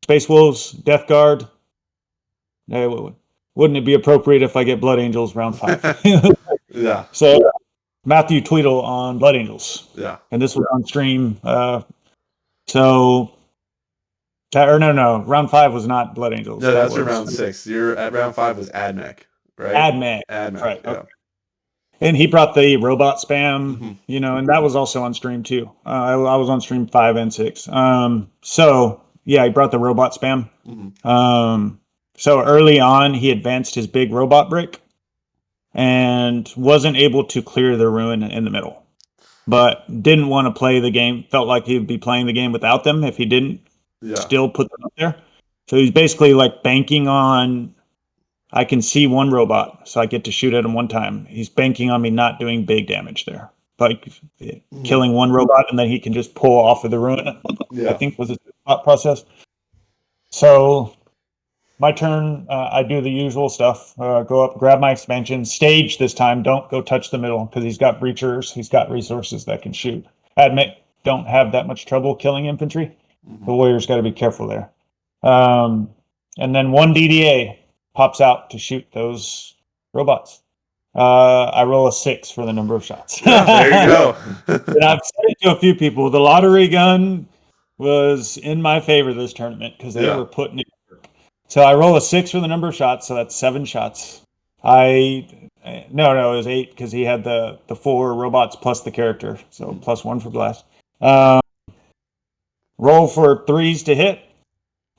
Space Wolves, Death Guard. Wouldn't it be appropriate if I get Blood Angels round 5? Yeah. So, Matthew Tweedle on Blood Angels. Yeah. And this was on stream. No. Round 5 was not Blood Angels. No, that's round 6. You're at round 5 was Admech, right? Admech. Admech, Right. yeah. Okay. And he brought the robot spam, and that was also on stream too. I was on stream 5 and 6. So yeah, he brought the robot spam. So early on, he advanced his big robot brick and wasn't able to clear the ruin in the middle, but didn't want to play the game. Felt like he would be playing the game without them if he didn't still put them up there. So he's basically like banking on, I can see one robot, so I get to shoot at him one time. He's banking on me not doing big damage there, like killing one robot, and then he can just pull off of the ruin. I think was his thought process. So my turn, I do the usual stuff. Go up, grab my expansion, stage this time. Don't go touch the middle because he's got breachers. He's got resources that can shoot. Admit, don't have that much trouble killing infantry. The warriors got to be careful there. And then one DDA pops out to shoot those robots. I roll a 6 for the number of shots. Yeah, there you go. And I've said it to a few people. The lottery gun was in my favor this tournament because they were putting it work. So I roll a 6 for the number of shots, so that's 7 shots. No, it was 8 because he had the 4 robots plus the character, so plus 1 for blast. Roll for 3s to hit.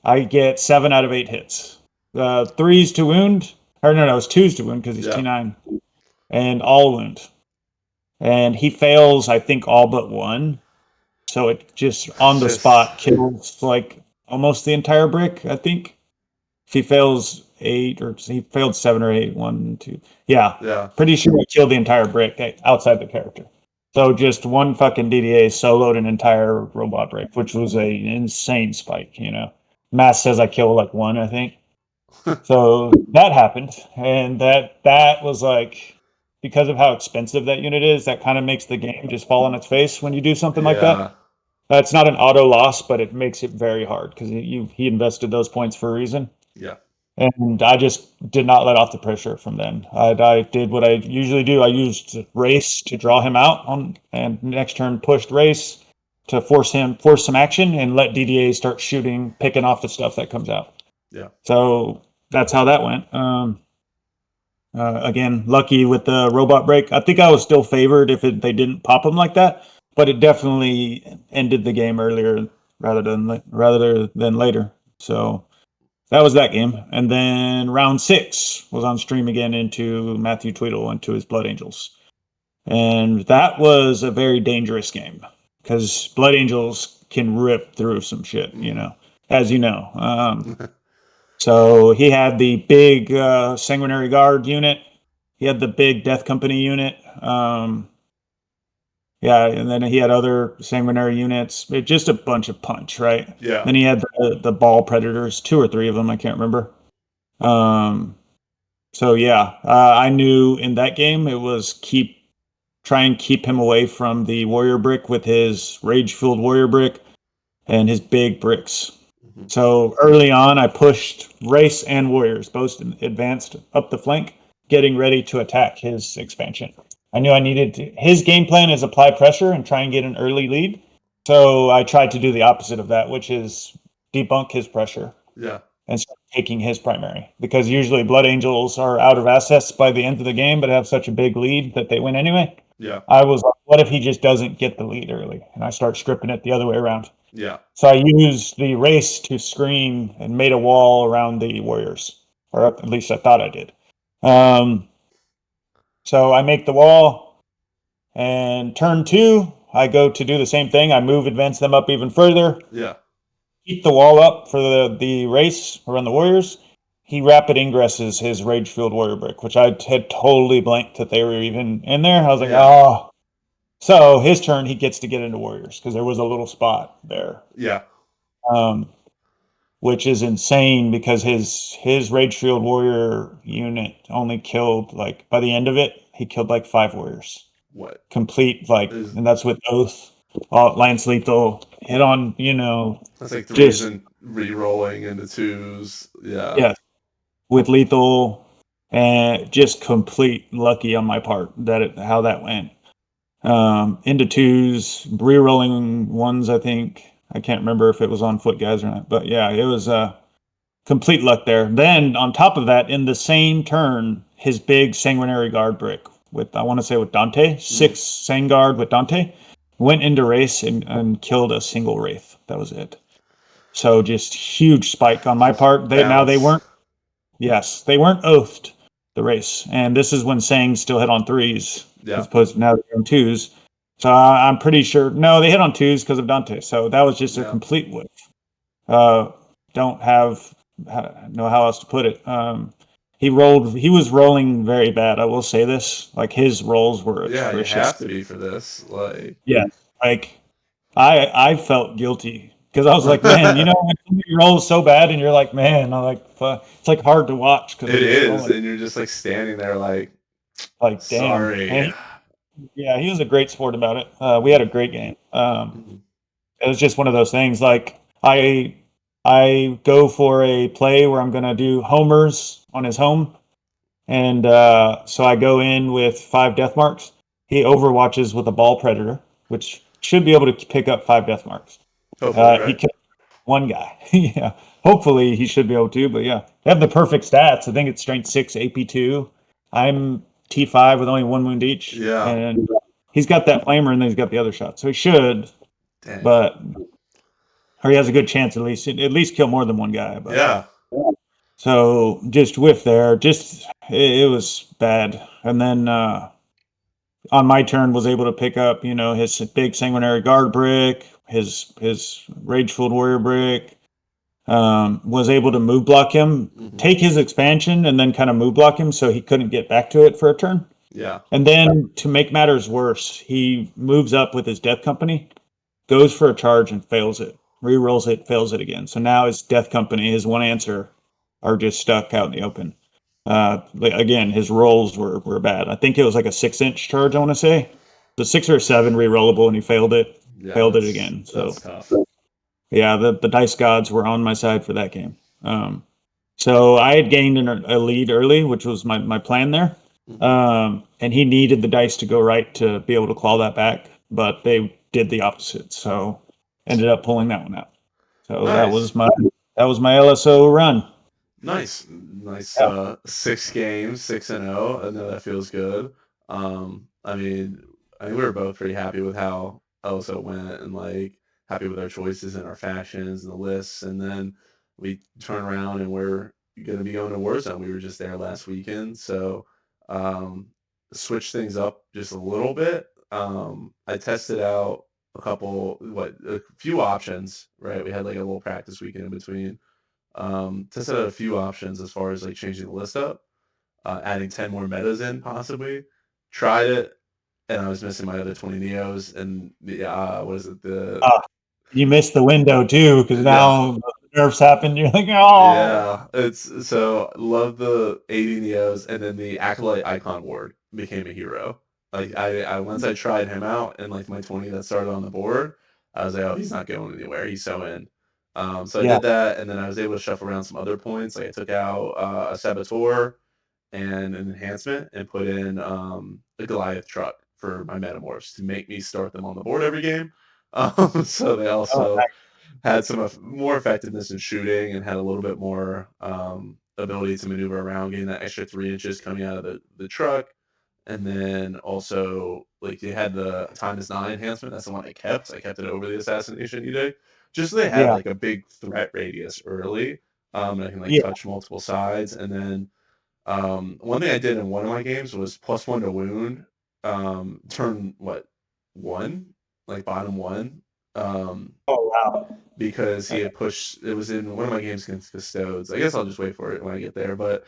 I get 7 out of 8 hits. 3s to wound, or no, it's 2s to wound because he's T9, and all wound. And he fails, I think, all but 1. So it just on the spot kills like almost the entire brick, I think. If he fails 8, or he failed 7 or 8, 1, 2. Yeah. Pretty sure he killed the entire brick outside the character. So just one fucking DDA soloed an entire robot brick, which was an insane spike, Mass says I kill like 1, I think. So that happened, and that was like, because of how expensive that unit is, that kind of makes the game just fall on its face when you do something like that. It's not an auto loss, but it makes it very hard because he invested those points for a reason. Yeah. And I just did not let off the pressure from then. I did what I usually do. I used race to draw him out and next turn pushed race to force some action and let DDA start shooting, picking off the stuff that comes out. Yeah. So that's how that went. Again, lucky with the robot break. I think I was still favored if they didn't pop him like that, but it definitely ended the game earlier rather than later. So that was that game. And then round 6 was on stream again into Matthew Tweedle into his Blood Angels. And that was a very dangerous game because Blood Angels can rip through some shit, as you know. So he had the big Sanguinary Guard unit. He had the big Death Company unit. Yeah, and then he had other sanguinary units. Just a bunch of punch, right? Yeah. Then he had the ball predators, two or three of them, I can't remember. Um, so yeah, I knew in that game it was try and keep him away from the warrior brick with his rage-fueled warrior brick and his big bricks. Mm-hmm. So early on, I pushed race and warriors, both advanced up the flank, getting ready to attack his expansion. I knew I needed to. His game plan is apply pressure and try and get an early lead. So I tried to do the opposite of that, which is debunk his pressure Yeah. and start taking his primary. Because usually Blood Angels are out of assets by the end of the game, but have such a big lead that they win anyway. Yeah. I was like, what if he just doesn't get the lead early? And I start stripping it the other way around. Yeah. So I used the race to screen and made a wall around the warriors, or at least I thought I did. So I make the wall, and turn 2, I go to do the same thing. I advance them up even further. Yeah. Keep the wall up for the race around the warriors. He rapid ingresses his rage-fueled warrior brick, which I had totally blanked that they were even in there. I was like, oh. So his turn, he gets to get into warriors because there was a little spot there. Yeah. Which is insane because his rage field warrior unit only killed, like, by the end of it, he killed like 5 warriors. What? Complete, like, and that's with oath, lance lethal, hit on, That's like 3s just and re-rolling into 2s. Yeah. yeah, with lethal, and just complete lucky on my part how that went. Into 2s, re-rolling 1s, I think. I can't remember if it was on foot guys or not, but yeah, it was complete luck there. Then on top of that, in the same turn, his big sanguinary guard brick with, I want to say, with Dante, 6 Sangard with Dante, went into race and killed a single wraith. That was it. So just huge spike on my part. They weren't oathed the race, and this is when Sang still hit on 3s as opposed to now they're on 2s. So I'm pretty sure they hit on 2s because of Dante. So that was just a complete whiff. Don't know how else to put it. He was rolling very bad. I will say this. Like, his rolls were atrocious. Yeah, you have to be for this. Like, yeah, like I felt guilty because I was like, man, when somebody rolls so bad and you're like, man, I'm like, it's like hard to watch because it is, and you're just like standing there like damn. Sorry. And he was a great sport about it. We had a great game. It was just one of those things. Like, I go for a play where I'm gonna do homers on his home, and so I go in with 5 death marks. He overwatches with a ball predator, which should be able to pick up 5 death marks. Hopefully, right? He killed one guy. Yeah, hopefully he should be able to. But yeah, they have the perfect stats. I think it's strength 6, AP 2. I'm T5 with only 1 wound each. Yeah, and he's got that flamer, and then he's got the other shot, so he should. Dang. Or he has a good chance at least kill more than one guy. But yeah. So just whiff there. It was bad. And then on my turn was able to pick up, his big sanguinary guard brick, his rage-filled warrior brick. Was able to move block him, take his expansion, and then kind of move block him so he couldn't get back to it for a turn. Yeah. And then to make matters worse, he moves up with his death company, goes for a charge and fails it, re-rolls it, fails it again. So now his death company, his one answer, are just stuck out in the open. Again, his rolls were bad. I think it was like a 6-inch charge, I want to say. The 6 or 7 re-rollable, and he failed it. Failed it again. So that's tough. Yeah, the dice gods were on my side for that game. So I had gained a lead early, which was my plan there. And he needed the dice to go right to be able to claw that back, but they did the opposite. So ended up pulling that one out. So nice. that was my LSO run. Nice. Yeah. 6 games, 6-0. I know that feels good. I mean, we were both pretty happy with how LSO went, and like happy with our choices and our factions and the lists. And then we turn around and we're going to be going to Warzone. We were just there last weekend, so switch things up just a little bit. I tested out a few options, right? We had like a little practice weekend in between. Tested out a few options as far as like changing the list up, adding 10 more metas in possibly. Tried it, and I was missing my other 20 Neos, and the what is it, the Ah, you missed the window too, because yeah. now the nerfs happened. You're like, oh, Yeah, it's so love the 80 Neos, and then the Acolyte Icon Ward became a hero. Like I once I tried him out and like my 20 that started on the board, I was like, oh, he's not going anywhere. He's so in. So I yeah, did that, and then I was able to shuffle around some other points. Like I took out a Saboteur and an enhancement, and put in a Goliath truck for my Metamorphs to make me start them on the board every game. So they oh, also had some more effectiveness in shooting and had a little bit more ability to maneuver around, getting that extra 3 inches coming out of the truck. And then also, like, they had the time is nine enhancement. That's the one I kept. I kept it over the assassination edict, just so they had yeah, like a big threat radius early. And I can like yeah. touch multiple sides. And then one thing I did in one of my games was +1 to wound. Turn what, one, like bottom one. Um, Oh wow. because he had pushed. It was in one of my games against Custodes. I guess I'll just wait for it when I get there. But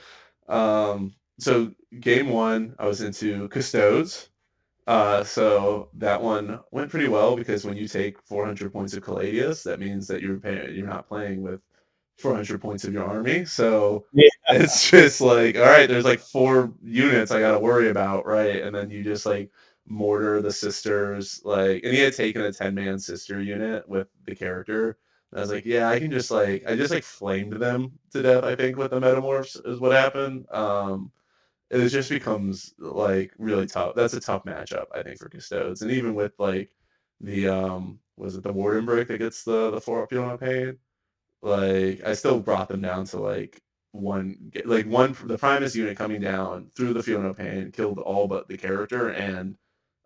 so game one, I was into Custodes. So that one went pretty well because when you take 400 points of Caladius, that means that you're not playing with 400 points of your army. So Yeah, it's just like, all right, there's like 4 units I got to worry about, right? And then you just like mortar the sisters, like, and he had taken a 10-man sister unit with the character. And I was like, yeah, I can just like, I just like flamed them to death. I think with the metamorphs is what happened. It just becomes like really tough. That's a tough matchup, I think, for Custodes. And even with like the was it the Warden brick that gets the 4 up on pain? Like I still brought them down to like one the Primus unit coming down through the Field No Pain, killed all but the character and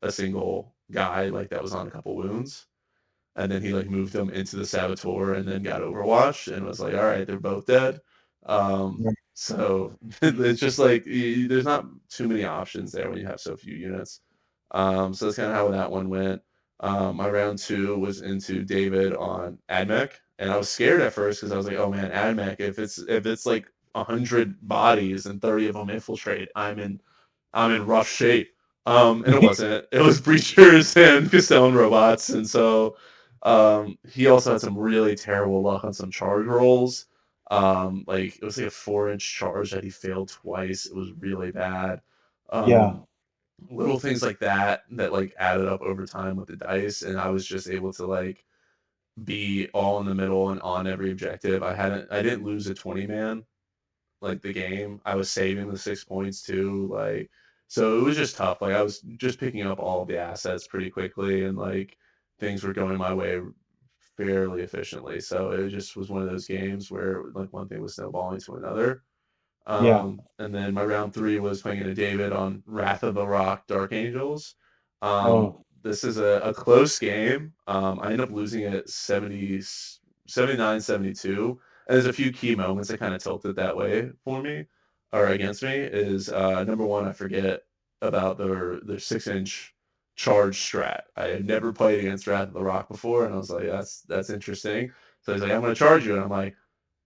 a single guy like that was on a couple wounds. And then he like moved them into the Saboteur and then got Overwatch and was like, all right, they're both dead. So it's just like there's not too many options there when you have so few units. So that's kind of how that one went. My round two was into David on AdMech, and I was scared at first because I was like, oh man, AdMech, if it's like 100 bodies and 30 of them infiltrate, I'm in rough shape. And it wasn't. It was breachers and Castellan robots, and so he also had some really terrible luck on some charge rolls. Like it was like a 4 inch charge that he failed twice. It was really bad. yeah, Um, Little things like that like added up over time with the dice, and I was just able to like be all in the middle and on every objective. I didn't lose a 20-man like the game. I was saving the 6 points too. Like so it was just tough. Like I was just picking up all of the assets pretty quickly and like things were going my way fairly efficiently. So it just was one of those games where like one thing was snowballing to another. yeah. And then my round three was playing into David on Wrath of the Rock Dark Angels. Oh, This is a close game. I ended up losing it 79-72. And there's a few key moments that kind of tilted that way for me or against me. Is number one, I forget about their 6 inch charge strat. I had never played against Wrath of the Rock before, and I was like, that's interesting. So he's like, I'm gonna charge you, and I'm like,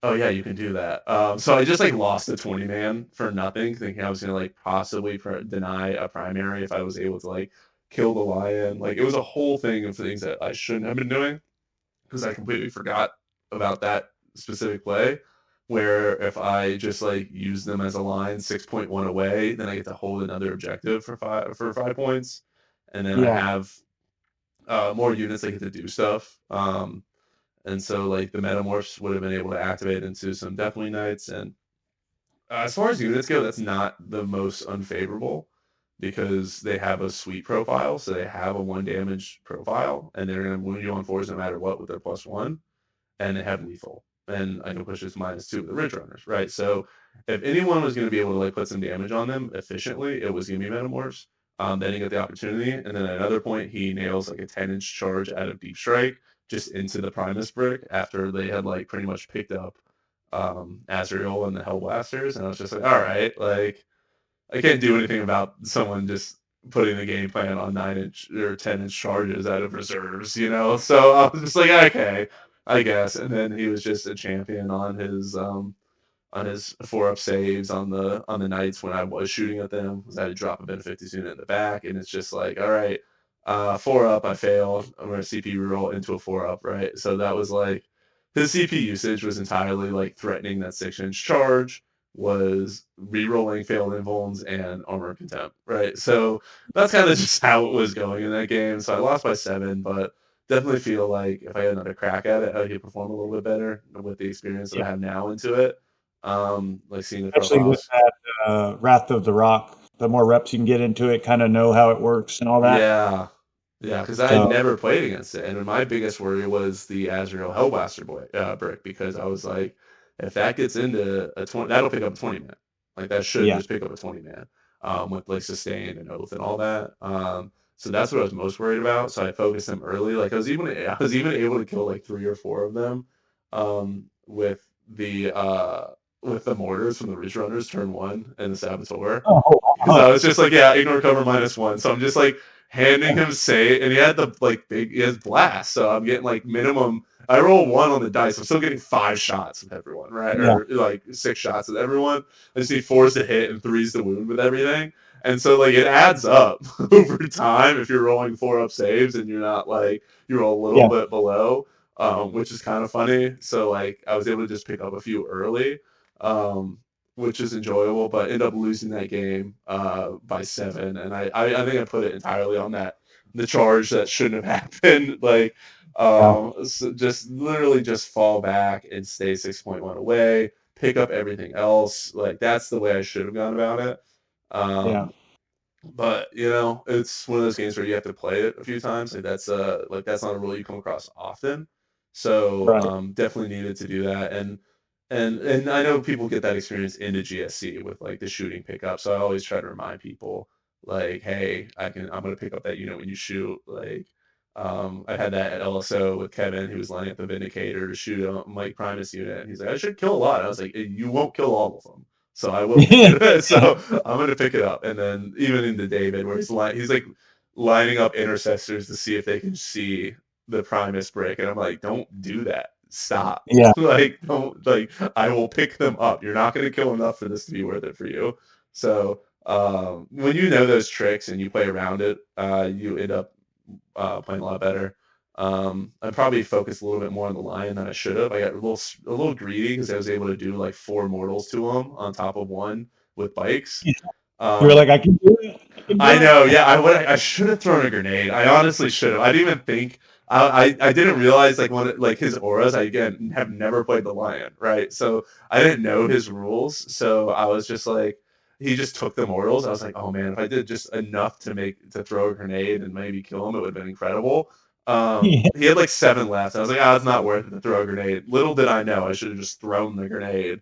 oh yeah, you can do that. So I just like lost a 20-man for nothing, thinking I was gonna like possibly deny a primary if I was able to like kill the lion. Like it was a whole thing of things that I shouldn't have been doing because I completely forgot about that specific play. Where if I just like use them as a line 6.1 away, then I get to hold another objective for 5 points, and then I yeah, have more units that get to do stuff. And so like the metamorphs would have been able to activate into some Deathwing Knights. And as far as units go, that's not the most unfavorable because they have a sweep profile, so they have a 1 damage profile, and they're going to wound you on fours no matter what with their +1, and they have lethal. And I can push this -2 with the Ridge Runners, right? So if anyone was going to be able to like put some damage on them efficiently, it was going to be Metamorphs. Then he got the opportunity, and then at another point he nails like a 10-inch charge out of Deep Strike just into the Primus brick after they had like pretty much picked up Azrael and the Hellblasters, and I was just like, all right, like I can't do anything about someone just putting the game plan on 9 inch or 10-inch charges out of reserves, you know? So I was just like, okay, I guess. And then he was just a champion on his on his 4-up saves on the nights when I was shooting at them, because I had to drop a Ben 50s unit in the back, and it's just like, all right, 4-up, I failed. I'm gonna CP reroll into a 4-up, right? So that was like his CP usage was entirely like threatening that 6-inch charge, was rerolling failed invulns and armor contempt, right? So that's kind of just how it was going in that game. So I lost by 7, but definitely feel like if I had another crack at it, I could perform a little bit better with the experience that Yeah. I have now into it. Like seeing the Especially with profiles. that Wrath of the Rock. The more reps you can get into it, kind of know how it works and all that. Yeah. Yeah, because I had So never played against it, and my biggest worry was the Azrael Hellblaster brick, because I was like, if that gets into a 20, that'll pick up a 20 man. Like that should yeah, just pick up a 20 man, with like sustained and oath and all that. So that's what I was most worried about. So I focused them early. Like I was even able to kill like 3 or 4 of them, with the mortars from the Ridge Runners turn 1 and the Saboteur. oh, Because I wow. was just like, yeah, ignore cover -1. So I'm just like handing him say, and he had the like he has blast. So I'm getting like minimum. I roll 1 on the dice. I'm still getting 5 shots with everyone, right? Yeah, Or like 6 shots with everyone. I just need 4s to hit and 3s to wound with everything. And so like it adds up over time if you're rolling 4-up saves and you're not like you roll a little yeah, bit below, which is kind of funny. So like I was able to just pick up a few early. Um, which is enjoyable, but end up losing that game by 7. And I think I put it entirely on the charge that shouldn't have happened. Like, yeah, so just literally just fall back and stay 6.1 away, pick up everything else. Like that's the way I should have gone about it. yeah. Um, but it's one of those games where you have to play it a few times. Like that's not a rule you come across often. So Right. definitely needed to do that. And I know people get that experience into GSC with like the shooting pickup. So I always try to remind people like, hey, I'm gonna pick up that unit when you shoot. Like I had that at LSO with Kevin, who was lining up the Vindicator to shoot a Mike Primus unit, and he's like, I should kill a lot. I was like, you won't kill all of them. So I will pick Yeah, it. So I'm gonna pick it up, and then even into David, where he's like lining up intercessors to see if they can see the Primus break, and I'm like, don't do that. Stop. yeah, Like, don't like. I will pick them up. You're not gonna kill enough for this to be worth it for you. So when you know those tricks and you play around it, you end up playing a lot better. I probably focused a little bit more on the lion than I should have. I got a little greedy because I was able to do like 4 mortals to him on top of 1 with bikes. yeah. You were Um, like, I can do it. I can I do it. know, yeah. I should have thrown a grenade. I honestly should have. I didn't even think. I didn't realize like like his auras. I again have never played the lion, right? So I didn't know his rules. So I was just like, he just took the mortals. I was like, oh man, if I did just enough to throw a grenade and maybe kill him, it would have been incredible. Yeah, He had like 7 left. I was like, it's not worth it to throw a grenade. Little did I know, I should have just thrown the grenade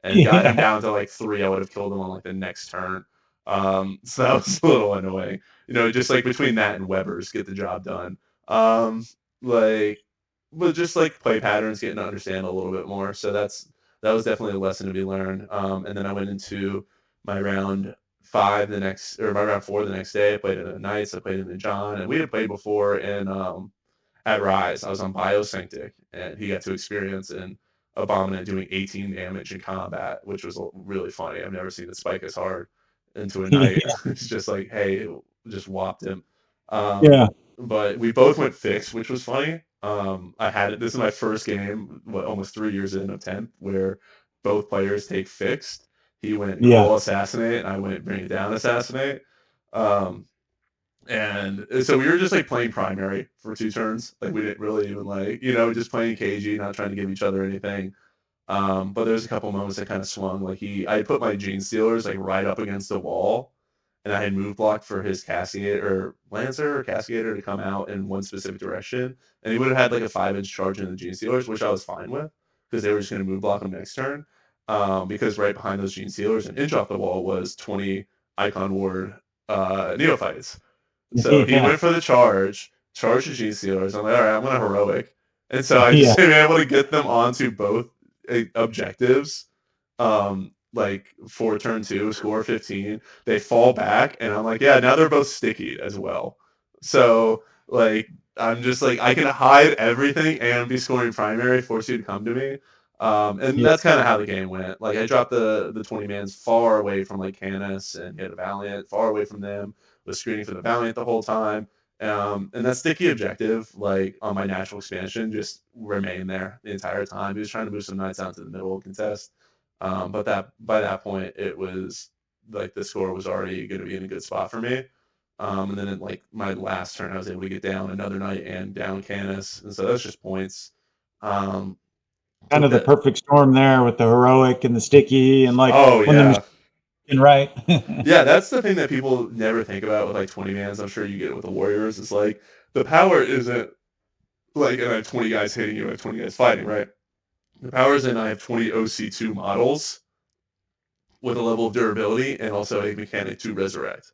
and got him yeah, down to like 3. I would have killed him on like the next turn. So that was a little annoying. Just like between that and Weber's get the job done. Um, like, but just like play patterns, getting to understand a little bit more. So that was definitely a lesson to be learned. And then I went into my round 5 the next, or my round 4 the next day. I played in the Knights, I played in the John, and we had played before in at Rise. I was on Biosynctic, and he got to experience an Abominant doing 18 damage in combat, which was really funny. I've never seen it spike as hard into a knight. yeah, It's just like, hey, just whopped him. yeah, But we both went fixed, which was funny. I had it. This is my first game, almost 3 years in of 10th, where both players take fixed. He went yeah. cool assassinate, and I went bring it down assassinate. Um, and so we were just like playing primary for 2 turns. Like we didn't really even like, just playing KG, not trying to give each other anything. But there's a couple moments that kind of swung. Like I put my Gene Stealers like right up against the wall, and I had move blocked for his Cascade or Lancer or Cascadator to come out in one specific direction, and he would have had like a 5-inch charge in the Gene Stealers, which I was fine with because they were just going to move block him next turn. Because right behind those Gene Stealers, an inch off the wall was 20 Icon Ward Neophytes. So he Yeah, went for the charged the Gene Stealers. I'm like, all right, I'm gonna heroic, and so I yeah, just am able to get them onto both objectives. Like for turn 2, score 15. They fall back, and I'm like, yeah, now they're both sticky as well. So like I'm just like I can hide everything and be scoring primary, force you to come to me. And Yeah. that's kind of how the game went. Like I dropped the 20 mans far away from like Canis and hit a Valiant, far away from them. Was screening for the Valiant the whole time. And that sticky objective, like on my natural expansion, just remained there the entire time. He was trying to move some knights out to the middle of contest. But that by that point, it was like the score was already going to be in a good spot for me. And then in like my last turn, I was able to get down another knight and down Canis, and so that's just points. Um, Kind took of the that. perfect storm there with the heroic and the sticky and like Oh when the yeah, machine right. yeah. That's the thing that people never think about with like 20 mans. I'm sure you get it with the Warriors. It's like the power isn't like, and I have 20 guys hitting you, I have 20 guys fighting, right? The power is in I have 20 OC2 models with a level of durability and also a mechanic to resurrect.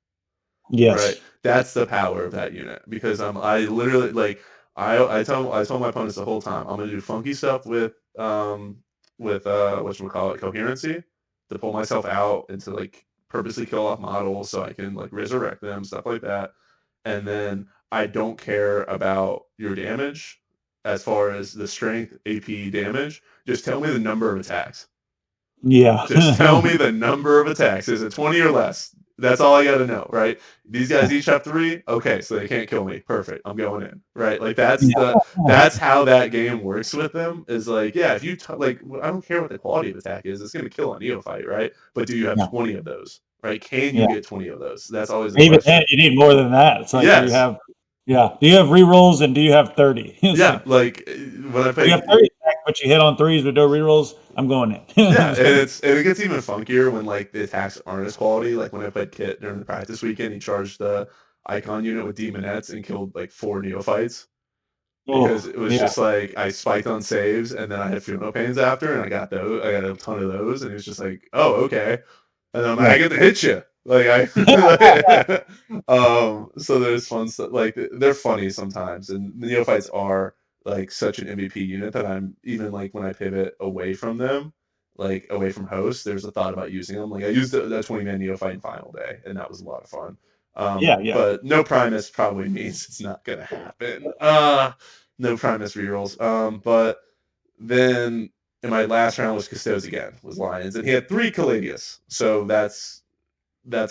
Right? Yes. That's the power of that unit because I literally like I told my opponents the whole time I'm gonna do funky stuff with whatchamacallit coherency to pull myself out and to like purposely kill off models so I can like resurrect them, stuff like that. And then I don't care about your damage as far as the strength, AP damage. Just tell me the number of attacks. Just tell Yeah. me the number of attacks. Is it 20 or less? That's all I got to know, right? These guys each have 3. Okay, so they can't kill me. Perfect. I'm going in, right? Like Yeah. that's how that game works with them. Is like, yeah, if you like, I don't care what the quality of attack is. It's gonna kill a neophyte, right? But do you have Yeah. 20 of those, right? Can you Yeah. get 20 of those? That's always the Even then, question. you need more than that. It's like, do you Yes, have, yeah. Do you have rerolls and do you have 30? It's yeah. like, Like when I oh, you play, have 30 attacks, but you hit on threes with no rerolls. I'm going in. yeah, It's and like, it gets even funkier when like the attacks aren't as quality. Like when I played Kit during the practice weekend, he charged the icon unit with demonettes and killed like 4 neophytes because oh, it was yeah. just like I spiked on saves and then I had funeral pains after and I got those. I got a ton of those and it was just like, oh okay, and I'm like, I Yeah. get to hit you. Like so there's fun stuff. Like they're funny sometimes, and the neophytes are like such an MVP unit that I'm even like when I pivot away from them, like away from host, there's a thought about using them. Like I used that 20 man neophyte in final day, and that was a lot of fun. Yeah. Yeah. But no Primus probably means it's not gonna happen. No Primus rerolls. But then in my last round was Custodes again, was Lions, and he had 3 Caladius. So that's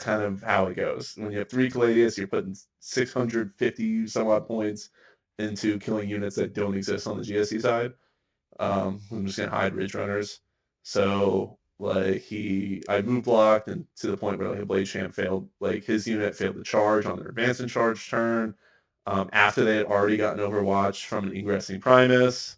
kind of how it goes. When you have 3 Caladius, you're putting 650 some odd points into killing units that don't exist on the GSC side. I'm just gonna hide Ridge Runners. So like I move blocked and to the point where like Blade Champ failed, like his unit failed to charge on their advance and charge turn. After they had already gotten Overwatch from an ingressing Primus,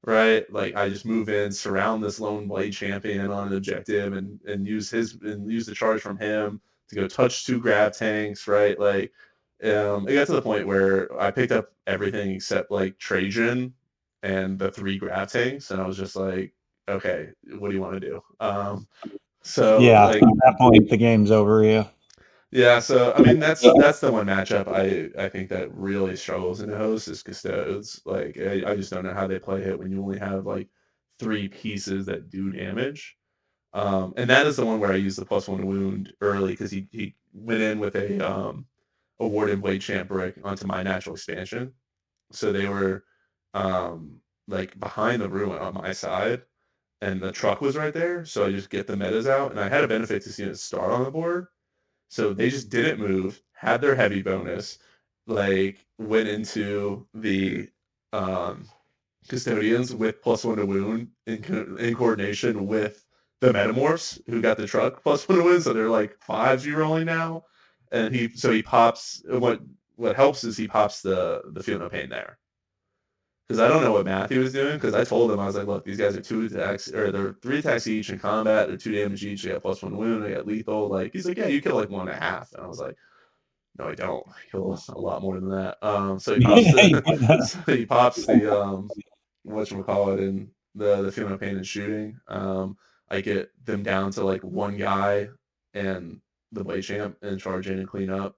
right? Like I just move in, surround this lone Blade Champion on an objective, and use the charge from him to go touch 2 grab tanks, right? Like it got to the point where I picked up everything except like Trajan and the 3 grab tanks, and I was just like, okay, what do you want to do? So Yeah. At like that point, the game's over. Yeah. yeah, so I mean that's the one matchup I think that really struggles in the host is Custodes. Like I just don't know how they play it when you only have like 3 pieces that do damage. And that is the one where I used the +1 wound early because he went in with a Warden Blade Champ brick onto my natural expansion. So they were like behind the ruin on my side, and the truck was right there. So I just get the metas out, and I had a benefit to see it start on the board. So they just didn't move, had their heavy bonus, like went into the um, custodians with +1 to wound in coordination with the metamorphs who got the truck +1 to wound. So they're like 5G rolling now, and he pops what helps is he pops the feel no pain there. Because I don't know what Matthew was doing. Because I told him I was like, look, these guys are 2 attacks or they're 3 attacks each in combat. They're 2 damage each. They got +1 wound. They got lethal. Like he's like, yeah, you kill like 1.5. And I was like, no, I don't. I kill a lot more than that. So he pops so he pops the whatchamacallit in the feeling of pain and shooting. I get them down to like 1 guy and the blade champ and charge in and clean up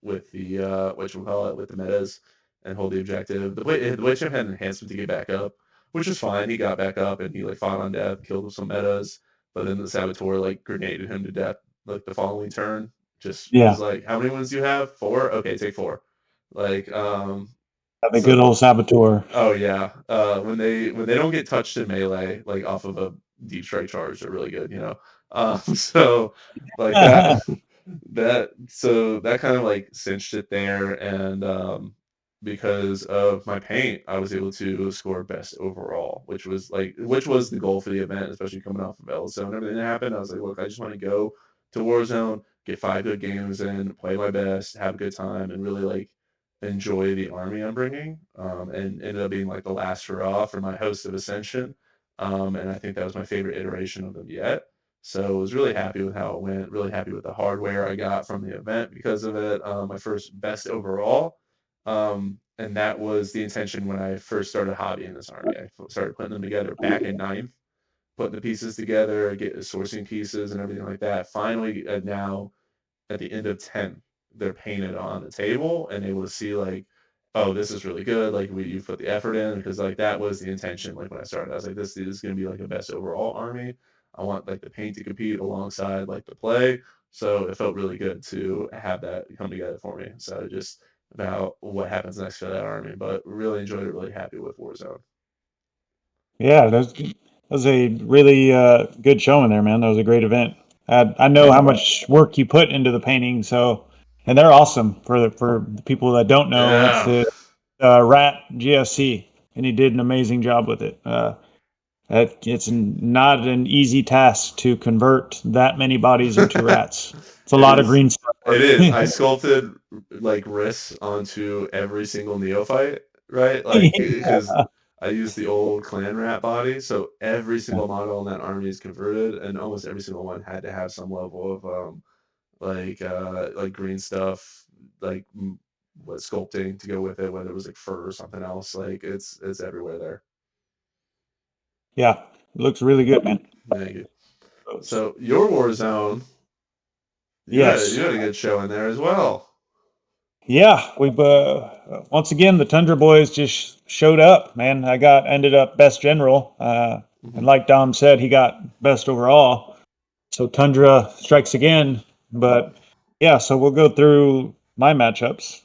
with the whatchamacallit with the metas and hold the objective. The blade champ had an enhancement to get back up, which was fine. He got back up and he like fought on death, killed some metas, but then the saboteur like grenaded him to death like the following turn. Just was Yeah. like, how many wins do you have? 4? Okay, take 4. Like The good old saboteur. Oh yeah, when they don't get touched in melee, like off of a deep strike charge, they're really good, you know. So like that, that kind of like cinched it there, and because of my paint, I was able to score best overall, which was the goal for the event, especially coming off of Elzo and everything that happened. I was like, look, I just want to go to Warzone, get 5 good games in, play my best, have a good time, and really like enjoy the army I'm bringing, and ended up being like the last hurrah for my host of Ascension. And I think that was my favorite iteration of them yet. So I was really happy with how it went, really happy with the hardware I got from the event because of it. My first best overall. And that was the intention when I first started hobbying this army. I started putting them together back in ninth, putting the pieces together, get sourcing pieces and everything like that. Finally, now at the end of 10, they're painted on the table and able to see like, oh, this is really good. Like you put the effort in, because like that was the intention. Like when I started, I was like, this is going to be like a best overall army. I want like the paint to compete alongside like the play. So it felt really good to have that come together for me. So just about what happens next for that army, but really enjoyed it. Really happy with Warzone. Yeah, that was a really good showing there, man. That was a great event. I know how much work you put into the painting, so and they're awesome for the people that don't know. It's Yeah. the Rat GSC, and he did an amazing job with it. It's not an easy task to convert that many bodies into rats. It's a It lot of is. green stuff It work. is. I sculpted like wrists onto every single neophyte, right? Like because I used the old clan rat body, so every single model in that army is converted, and almost every single one had to have some level of like green stuff, like what sculpting to go with it, whether it was like fur or something else. Like it's everywhere there. Yeah, it looks really good, man. Thank you. So your Warzone, you Yes. had a good show in there as well. Yeah, we've once again the Tundra boys just showed up, man. Ended up best general, and Mhm. like Dom said, he got best overall. So Tundra strikes again, but yeah. So we'll go through my matchups.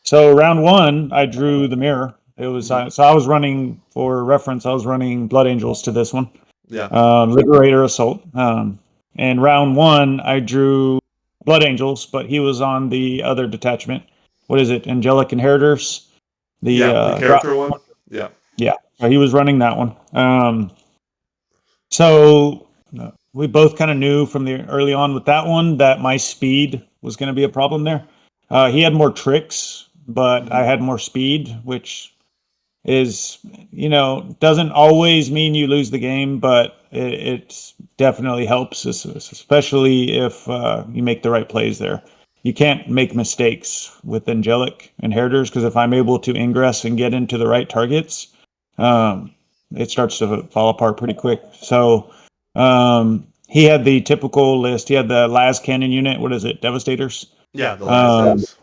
So round one, I drew the mirror. It was Mhm. so I was running for reference. I was running Blood Angels to this one, Yeah. Liberator Assault. And round one, I drew Blood Angels, but he was on the other detachment. What is it? Angelic Inheritors. The Yeah, the drop. character one. Yeah. Yeah, so he was running that one. So we both kind of knew from the early on with that one that my speed was going to be a problem there. He had more tricks, but I Mhm. had more speed, which is, doesn't always mean you lose the game, but it definitely helps, especially if you make the right plays there. You can't make mistakes with angelic inheritors, because if I'm able to ingress and get into the right targets, um, it starts to fall apart pretty quick. So he had the typical list. He had the las cannon unit. What is it? Devastators. Yeah, the last Um, devs.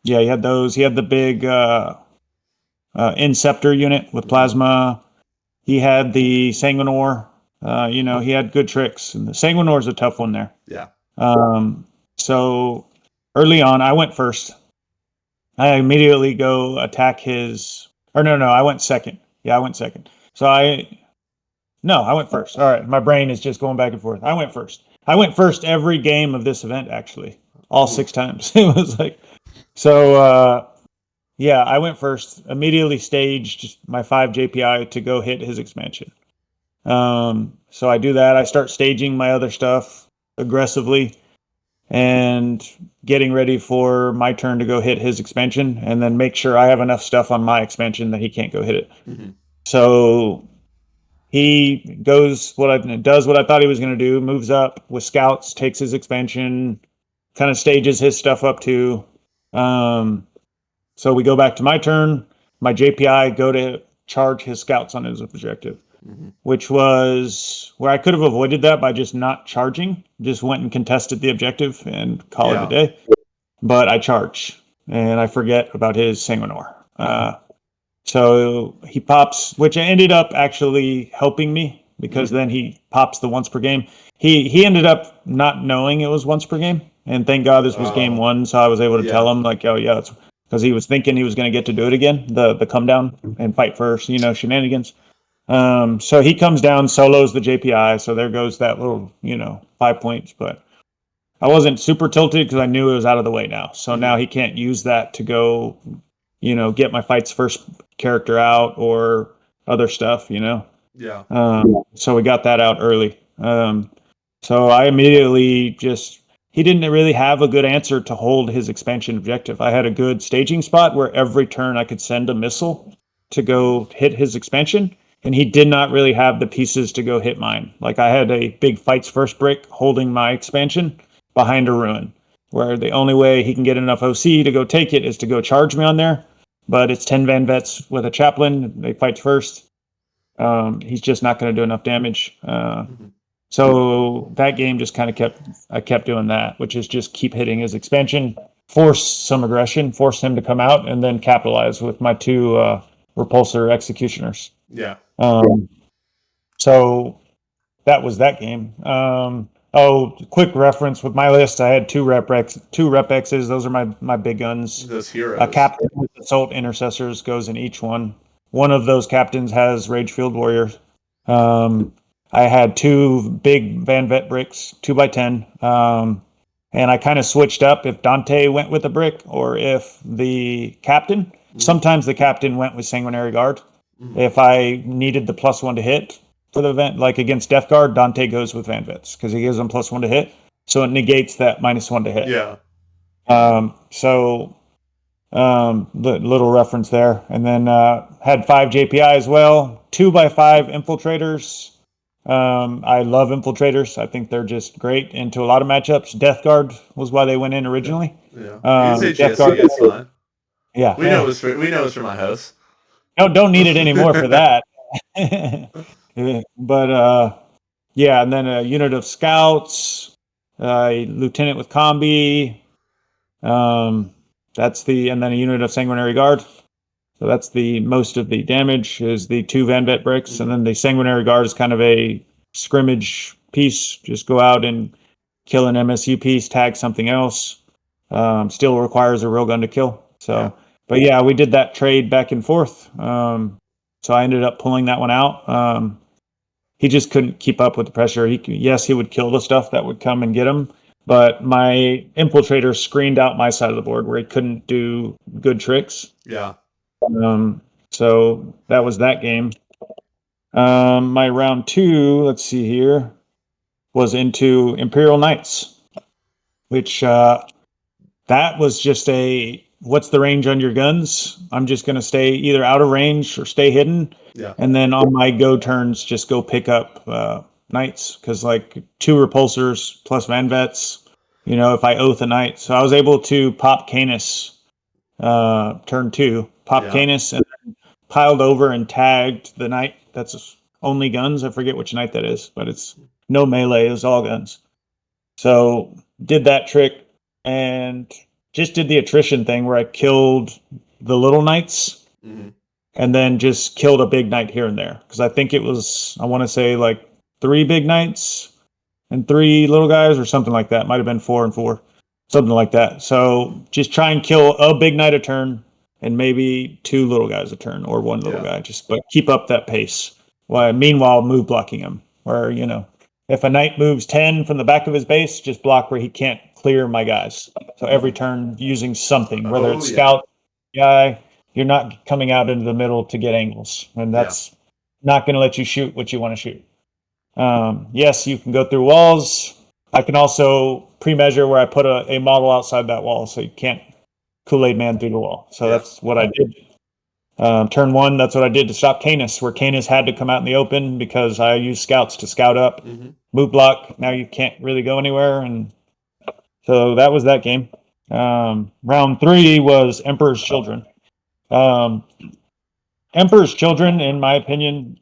yeah, he had those. He had the big Inceptor unit with Mhm. plasma. He had the Sanguinor. He had good tricks. And the Sanguinor is a tough one there. Yeah. So early on, I went first. I immediately go attack his. Or no, I went second. Yeah, I went second. So no, I went first. All right, my brain is just going back and forth. I went first. I went first every game of this event, actually, all Ooh. 6 times. It was like so. Yeah, I went first. Immediately staged my 5 JPI to go hit his expansion. So I do that. I start staging my other stuff aggressively and getting ready for my turn to go hit his expansion, and then make sure I have enough stuff on my expansion that he can't go hit it. Mhm. So he does what I thought he was going to do, moves up with scouts, takes his expansion, kind of stages his stuff up too. Um, so we go back to my turn. My JPI go to charge his scouts on his objective, Mhm. which was where I could have avoided that by just not charging. Just went and contested the objective and call it a Yeah. day. But I charge, and I forget about his Sanguinor. Mhm. So he pops, which ended up actually helping me, because Mhm. then he pops the once per game. He ended up not knowing it was once per game, and thank God this was game Oh. one, so I was able to tell Yeah. him like, oh yeah, because he was thinking he was going to get to do it again, the come down and fight first, shenanigans. So he comes down, solos the JPI, so there goes that little, 5 points. But I wasn't super tilted because I knew it was out of the way now. So now he can't use that to go, get my fight's first character out or other stuff, Yeah. So we got that out early. So I immediately he didn't really have a good answer to hold his expansion objective. I had a good staging spot where every turn I could send a missile to go hit his expansion, and he did not really have the pieces to go hit mine. Like I had a big fights first brick holding my expansion behind a ruin, where the only way he can get enough OC to go take it is to go charge me on there. But it's 10 Van Vets with a chaplain. They fight first. He's just not going to do enough damage. So that game just kind of I kept doing that, which is just keep hitting his expansion, force some aggression, force him to come out, and then capitalize with my 2 repulsor executioners. Yeah. So that was that game. Quick reference with my list, I had 2 rep X's. Those are my big guns. Those heroes. A captain with assault intercessors goes in each one. One of those captains has Rage Field Warrior. I had 2 big Van Vet bricks, 2x10. And I kind of switched up if Dante went with a brick or if the captain. Sometimes the captain went with Sanguinary Guard. If I needed the +1 to hit for the event, like against Death Guard, Dante goes with Van Vets because he gives them +1 to hit. So it negates that -1 to hit. Yeah. The little reference there. And then had 5 JPI as well, 2x5 infiltrators. I love infiltrators. I think they're just great into a lot of matchups. Death Guard was why they went in originally. Yeah. You can say Death Guard, it's fine. Yeah. We know it's for my house. No, don't need it anymore for that. But yeah, and then a unit of scouts, a lieutenant with combi. And then a unit of Sanguinary Guard. So that's the most of the damage is the 2 Van Vet bricks, and then the Sanguinary Guard is kind of a scrimmage piece. Just go out and kill an MSU piece, tag something else. Still requires a real gun to kill. So, But yeah, we did that trade back and forth. So I ended up pulling that one out. He just couldn't keep up with the pressure. He would kill the stuff that would come and get him, but my infiltrator screened out my side of the board where he couldn't do good tricks. Yeah. So that was that game. My round 2, let's see here, was into Imperial Knights, which that was just what's the range on your guns? I'm just going to stay either out of range or stay hidden. Yeah. And then on my go turns, just go pick up Knights, because like 2 repulsors plus Van Vets, if I oath a Knight. So I was able to pop Canis turn 2, Canis, and then piled over and tagged the Knight. That's only guns. I forget which Knight that is, but it's no melee. It was all guns. So did that trick and just did the attrition thing where I killed the little Knights and then just killed a big Knight here and there. Because I think it was, I want to say like 3 big Knights and 3 little guys or something like that. Might have been 4 and 4, something like that. So just try and kill a big Knight a turn and maybe 2 little guys a turn or 1 little guy. But keep up that pace. Meanwhile, move blocking him. Where, if a Knight moves 10 from the back of his base, just block where he can't clear my guys. So every turn using something, whether it's scout guy, you're not coming out into the middle to get angles. And that's not going to let you shoot what you want to shoot. Yes, you can go through walls. I can also pre-measure where I put a model outside that wall so you can't Kool-Aid man through the wall. So that's what I did. Turn 1, that's what I did to stop Canis, where Canis had to come out in the open because I used scouts to scout up, move block. Now you can't really go anywhere. And so that was that game. Round 3 was Emperor's Children. Emperor's Children, in my opinion,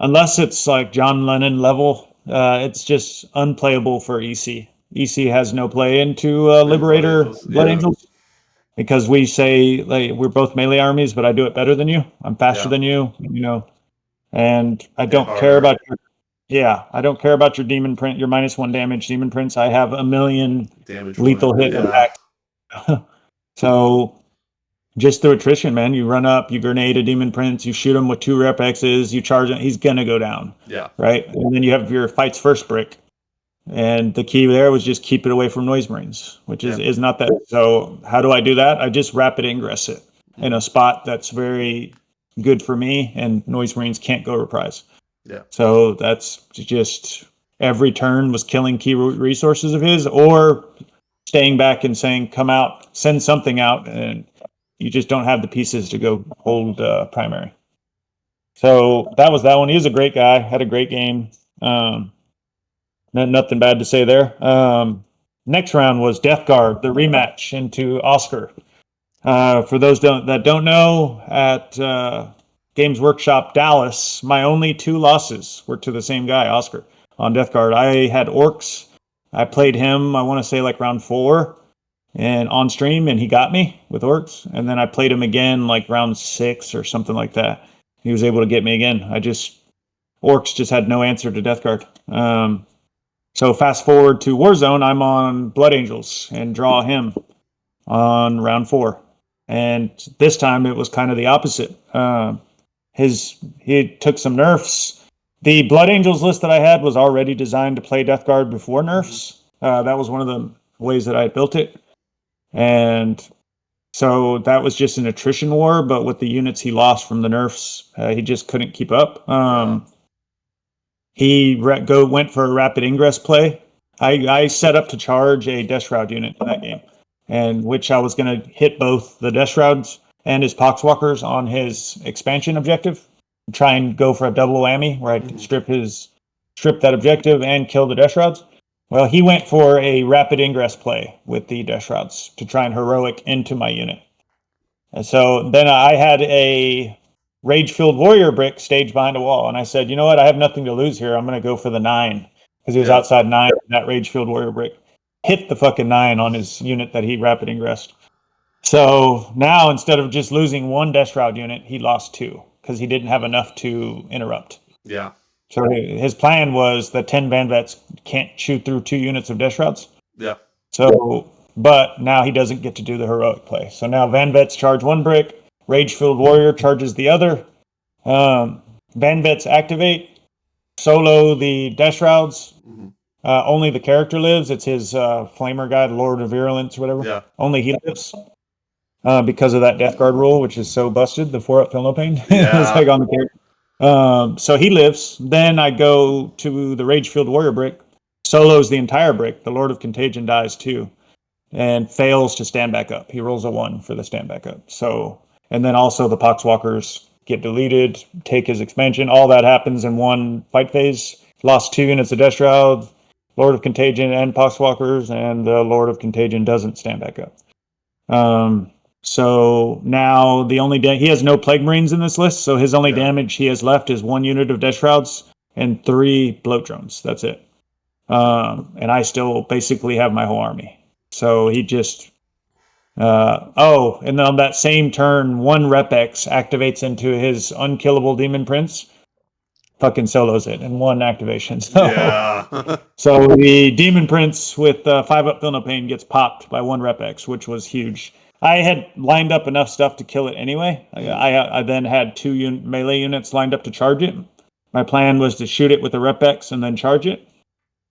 unless it's like John Lennon level, it's just unplayable for EC. EC has no play into Liberator Blood Angels. Because we say we're both melee armies, but I do it better than you. I'm faster than you, and I don't care about I don't care about your demon print, your -1 damage demon prints. I have a million damage lethal hit impact. So just through attrition, man, you run up, you grenade a demon prince, you shoot him with 2 rep X's, you charge him, he's gonna go down. Yeah. Right? And then you have your fight's first brick. And the key there was just keep it away from noise marines, which is not that. So how do I do that? I just rapid ingress it in a spot that's very good for me, and noise marines can't go reprise. Yeah. So that's just every turn was killing key resources of his, or staying back and saying, come out, send something out, and you just don't have the pieces to go hold primary. So that was that one. He was a great guy, had a great game. Nothing bad to say there. Next round was Death Guard, the rematch into Oscar. For those that don't know, at Games Workshop Dallas, my only 2 losses were to the same guy, Oscar, on Death Guard. I had Orcs. I played him, I want to say like round 4 and on stream, and he got me with Orcs. And then I played him again like round 6 or something like that. He was able to get me again. Orcs just had no answer to Death Guard. So fast forward to Warzone, I'm on Blood Angels and draw him on round 4. And this time it was kind of the opposite. He took some nerfs. The Blood Angels list that I had was already designed to play Death Guard before nerfs. That was one of the ways that I built it. And so that was just an attrition war, but with the units he lost from the nerfs, he just couldn't keep up. He went for a rapid ingress play. I set up to charge a Death Shroud unit in that game, and which I was going to hit both the Death Shrouds and his Poxwalkers on his expansion objective. Try and go for a double whammy where I'd strip that objective and kill the Death Shrouds. Well, he went for a rapid ingress play with the Death Shrouds to try and heroic into my unit. And so then I had a Rage-Filled Warrior brick staged behind a wall. And I said, you know what? I have nothing to lose here. I'm going to go for the 9. Because he was outside 9, that Rage-Filled Warrior brick. Hit the fucking 9 on his unit that he rapid ingressed. So now, instead of just losing 1 Death Shroud unit, he lost 2. Because he didn't have enough to interrupt. Yeah. So his plan was that 10 Van Vets can't shoot through 2 units of Death Shrouds. Yeah. So, but now he doesn't get to do the heroic play. So now Van Vets charge 1 brick. Rage-Filled Warrior charges the other. Van Vets activate, solo the Death Shrouds. Only the character lives. It's his flamer guy, the Lord of Virulence, or whatever. Yeah. Only he lives because of that Death Guard rule, which is so busted. The 4-up feel no pain. Yeah. It's like on the character. So he lives. Then I go to the Rage-Filled Warrior brick, solos the entire brick. The Lord of Contagion dies too, and fails to stand back up. He rolls a 1 for the stand back up. So. And then also the Poxwalkers get deleted, take his expansion. All that happens in one fight phase. Lost 2 units of Death Shroud, Lord of Contagion, and Poxwalkers, and the Lord of Contagion doesn't stand back up. So now he has no Plague Marines in this list, so his only damage he has left is 1 unit of Death Shrouds and 3 Bloat Drones. That's it. And I still basically have my whole army. So he just... and then on that same turn, 1 Rep-X activates into his unkillable Demon Prince, fucking solos it in 1 activation. So, so the Demon Prince with 5-up Feel No Pain gets popped by 1 Rep-X, which was huge. I had lined up enough stuff to kill it anyway. I then had 2 melee units lined up to charge it. My plan was to shoot it with a Rep-X and then charge it.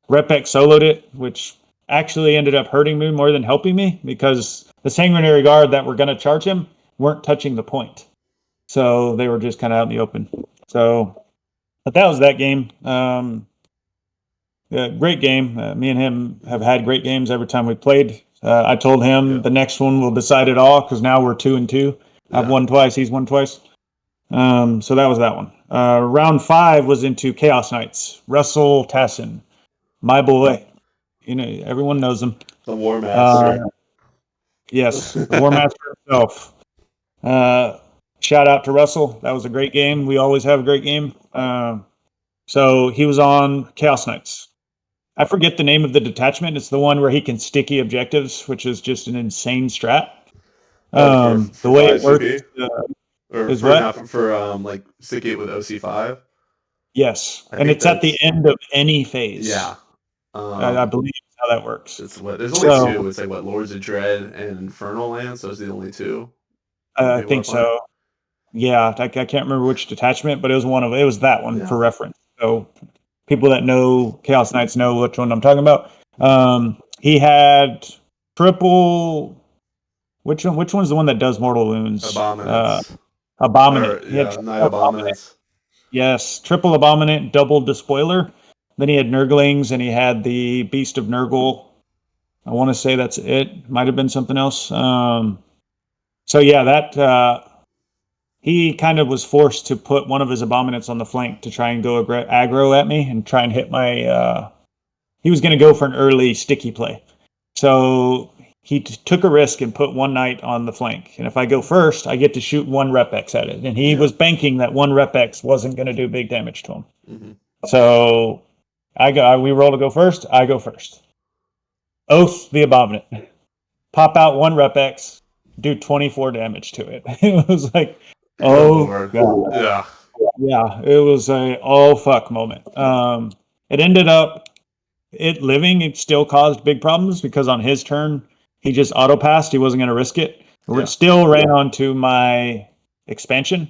Rep-X soloed it, which actually ended up hurting me more than helping me, because the Sanguinary Guard that were going to charge him weren't touching the point. So they were just kind of out in the open. So, but that was that game. Great game. Me and him have had great games every time we played. I told him the next one will decide it all, because now we're 2-2. I've won twice. He's won twice. So that was that one. Round 5 was into Chaos Knights. Russell Tassin, my boy. You know, everyone knows him. The War Master. Yes, the War Master himself. Shout out to Russell. That was a great game. We always have a great game. So he was on Chaos Knights. I forget the name of the detachment. It's the one where he can sticky objectives, which is just an insane strat. The way it works is what? Like sticky it with OC5? Yes, and it's at the end of any phase. Yeah. I believe how that works. There's only two. It's like what, Lords of Dread and Infernal Lands. Those are the only two. I think so. Yeah, I can't remember which detachment, but it was that one for reference. So people that know Chaos Knights know which one I'm talking about. He had triple. Which one's the one that does mortal wounds? Abominance. Abominant. Night Abominance. Yes, triple Abominant, double Despoiler. Then he had Nurglings, and he had the Beast of Nurgle. I want to say that's it. Might have been something else. So yeah, that he kind of was forced to put one of his Abominants on the flank to try and go aggro at me and try and hit my. He was going to go for an early sticky play, so he took a risk and put one knight on the flank. And if I go first, I get to shoot one Rep-X at it. And he was banking that one Rep-X wasn't going to do big damage to him. Mm-hmm. So we roll to go first. I go first. Oath the Abominant. Pop out one Rep-X. Do 24 damage to it. It was like, oh, God. Yeah, it was a oh, fuck moment. It ended up, it still caused big problems because on his turn, he just auto-passed. He wasn't going to risk it. It still ran onto my expansion,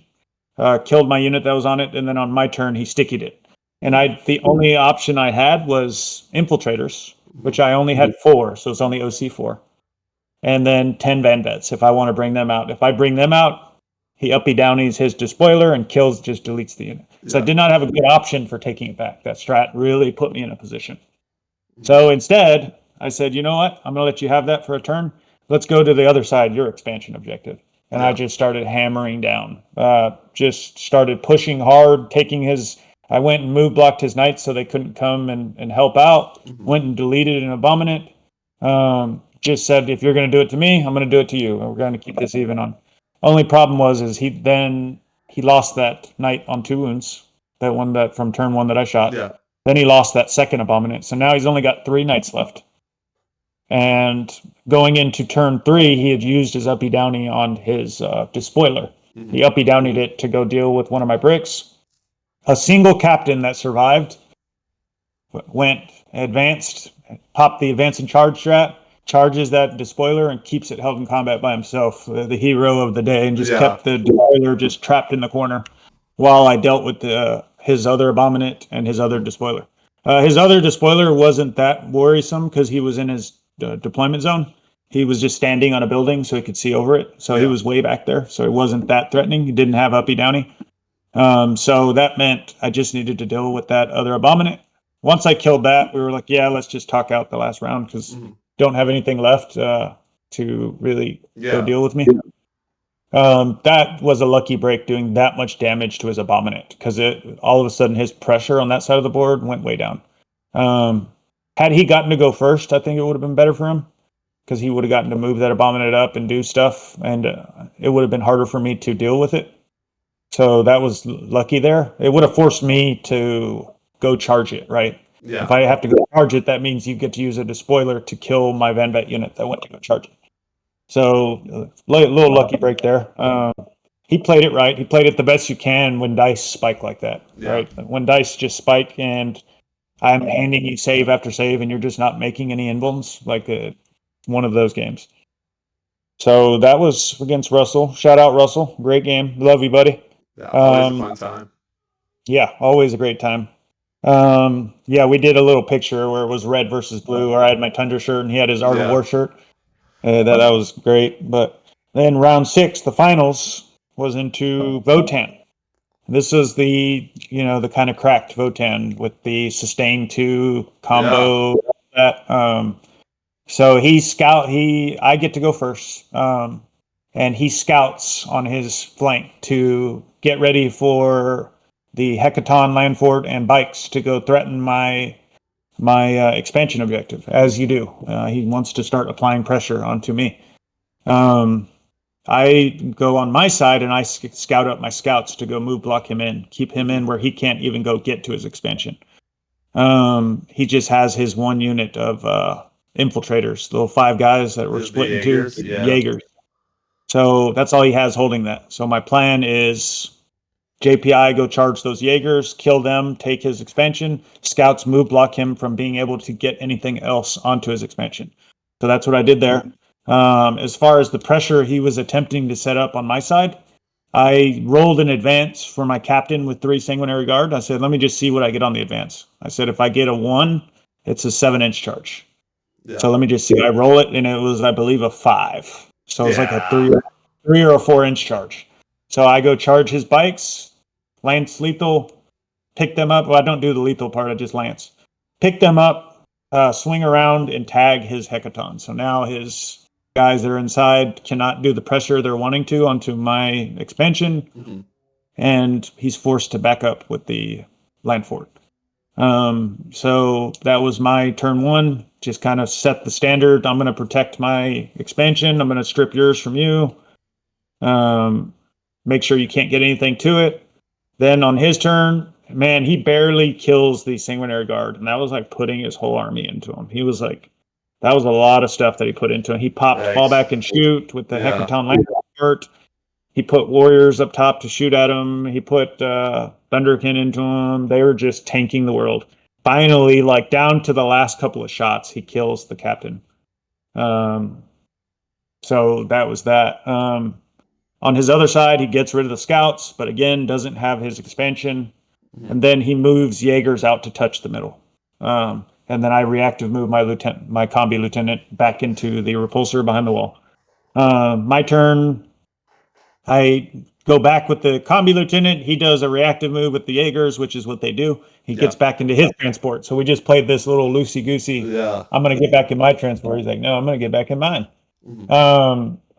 killed my unit that was on it, and then on my turn, he stickied it. And the only option I had was Infiltrators, which I only had 4, so it's only OC4. And then 10 Vanvets if I want to bring them out. If I bring them out, he uppy downies his Despoiler and kills, just deletes the unit. So I did not have a good option for taking it back. That strat really put me in a position. So instead, I said, you know what? I'm going to let you have that for a turn. Let's go to the other side, your expansion objective. And I just started hammering down. Just started pushing hard, I went and move blocked his knights so they couldn't come and help out. Mm-hmm. Went and deleted an Abominant. Just said, if you're going to do it to me, I'm going to do it to you. And we're going to keep this even on. Only problem was he lost that knight on 2 wounds. That one that from turn 1 that I shot. Yeah. Then he lost that second Abominant. So now he's only got 3 knights left. And going into turn 3, he had used his uppy downy on his Despoiler. Mm-hmm. He uppy downied it to go deal with one of my bricks. A single captain that survived advanced, popped the advance and charge strat, charges that Despoiler and keeps it held in combat by himself, the hero of the day, and just kept the Despoiler just trapped in the corner while I dealt with his other Abominant and his other Despoiler. His other Despoiler wasn't that worrisome because he was in his deployment zone. He was just standing on a building so he could see over it. So he was way back there. So it wasn't that threatening. He didn't have uppy downy. So that meant I just needed to deal with that other Abominant. Once I killed that, we were like, let's just talk out the last round because don't have anything left to really go deal with me. That was a lucky break doing that much damage to his Abominant because all of a sudden his pressure on that side of the board went way down. Had he gotten to go first, I think it would have been better for him because he would have gotten to move that Abominant up and do stuff, and it would have been harder for me to deal with it. So that was lucky there. It would have forced me to go charge it, right? Yeah. If I have to go charge it, that means you get to use a Despoiler to kill my Vanvet unit that went to go charge it. So little lucky break there. He played it right. He played it the best you can when dice spike like that, right? When dice just spike and I'm handing you save after save and you're just not making any emblems, like one of those games. So that was against Russell. Shout out, Russell. Great game. Love you, buddy. Yeah, always a fun time. Yeah, always a great time. We did a little picture where it was red versus blue, or I had my Tundra shirt and he had his Art of War shirt. That was great. But then round 6, the finals, was into Votann. This was the kind of cracked Votann with the sustain 2 combo. So I get to go first. And he scouts on his flank to get ready for the Hecaton, Land Fort, and Bikes to go threaten my expansion objective, as you do. He wants to start applying pressure onto me. I go on my side and I scout up my scouts to go move block him in, keep him in where he can't even go get to his expansion. He just has his one unit of infiltrators, the little 5 guys that were split in 2, Jaegers. So that's all he has holding that. So my plan is JPI go charge those Jaegers, kill them, take his expansion. Scouts move block him from being able to get anything else onto his expansion. So that's what I did there. As far as the pressure he was attempting to set up on my side, I rolled an advance for my captain with 3 sanguinary guard. I said, let me just see what I get on the advance. I said, if I get a 1, it's a 7-inch charge. Yeah. So let me just see. I roll it, and it was, I believe, a 5. So it's like a 3 or a 4-inch charge. So I go charge his bikes, lance lethal, pick them up. Well, I don't do the lethal part. I just lance. Pick them up, swing around, and tag his hecaton. So now his guys that are inside cannot do the pressure they're wanting to onto my expansion, and he's forced to back up with the land fort. So that was my turn 1. Just kind of set the standard. I'm going to protect my expansion. I'm going to strip yours from you. Make sure you can't get anything to it. Then on his turn, man, he barely kills the sanguinary guard, and that was like putting his whole army into him. He was like, that was a lot of stuff that he put into him. He popped fall back and shoot with the hecaton land. He put warriors up top to shoot at him. He put Thunderkin into him. They were just tanking the world. Finally, like down to the last couple of shots, he kills the captain. So that was that. On his other side, he gets rid of the scouts, but again, doesn't have his expansion. And then he moves Jaegers out to touch the middle. And then I reactive move my combi lieutenant back into the repulsor behind the wall. My turn, I go back with the combi lieutenant. He does a reactive move with the Jaegers, which is what they do. He gets back into his transport. So we just played this little loosey-goosey. Yeah. I'm going to get back in my transport. He's like, no, I'm going to get back in mine.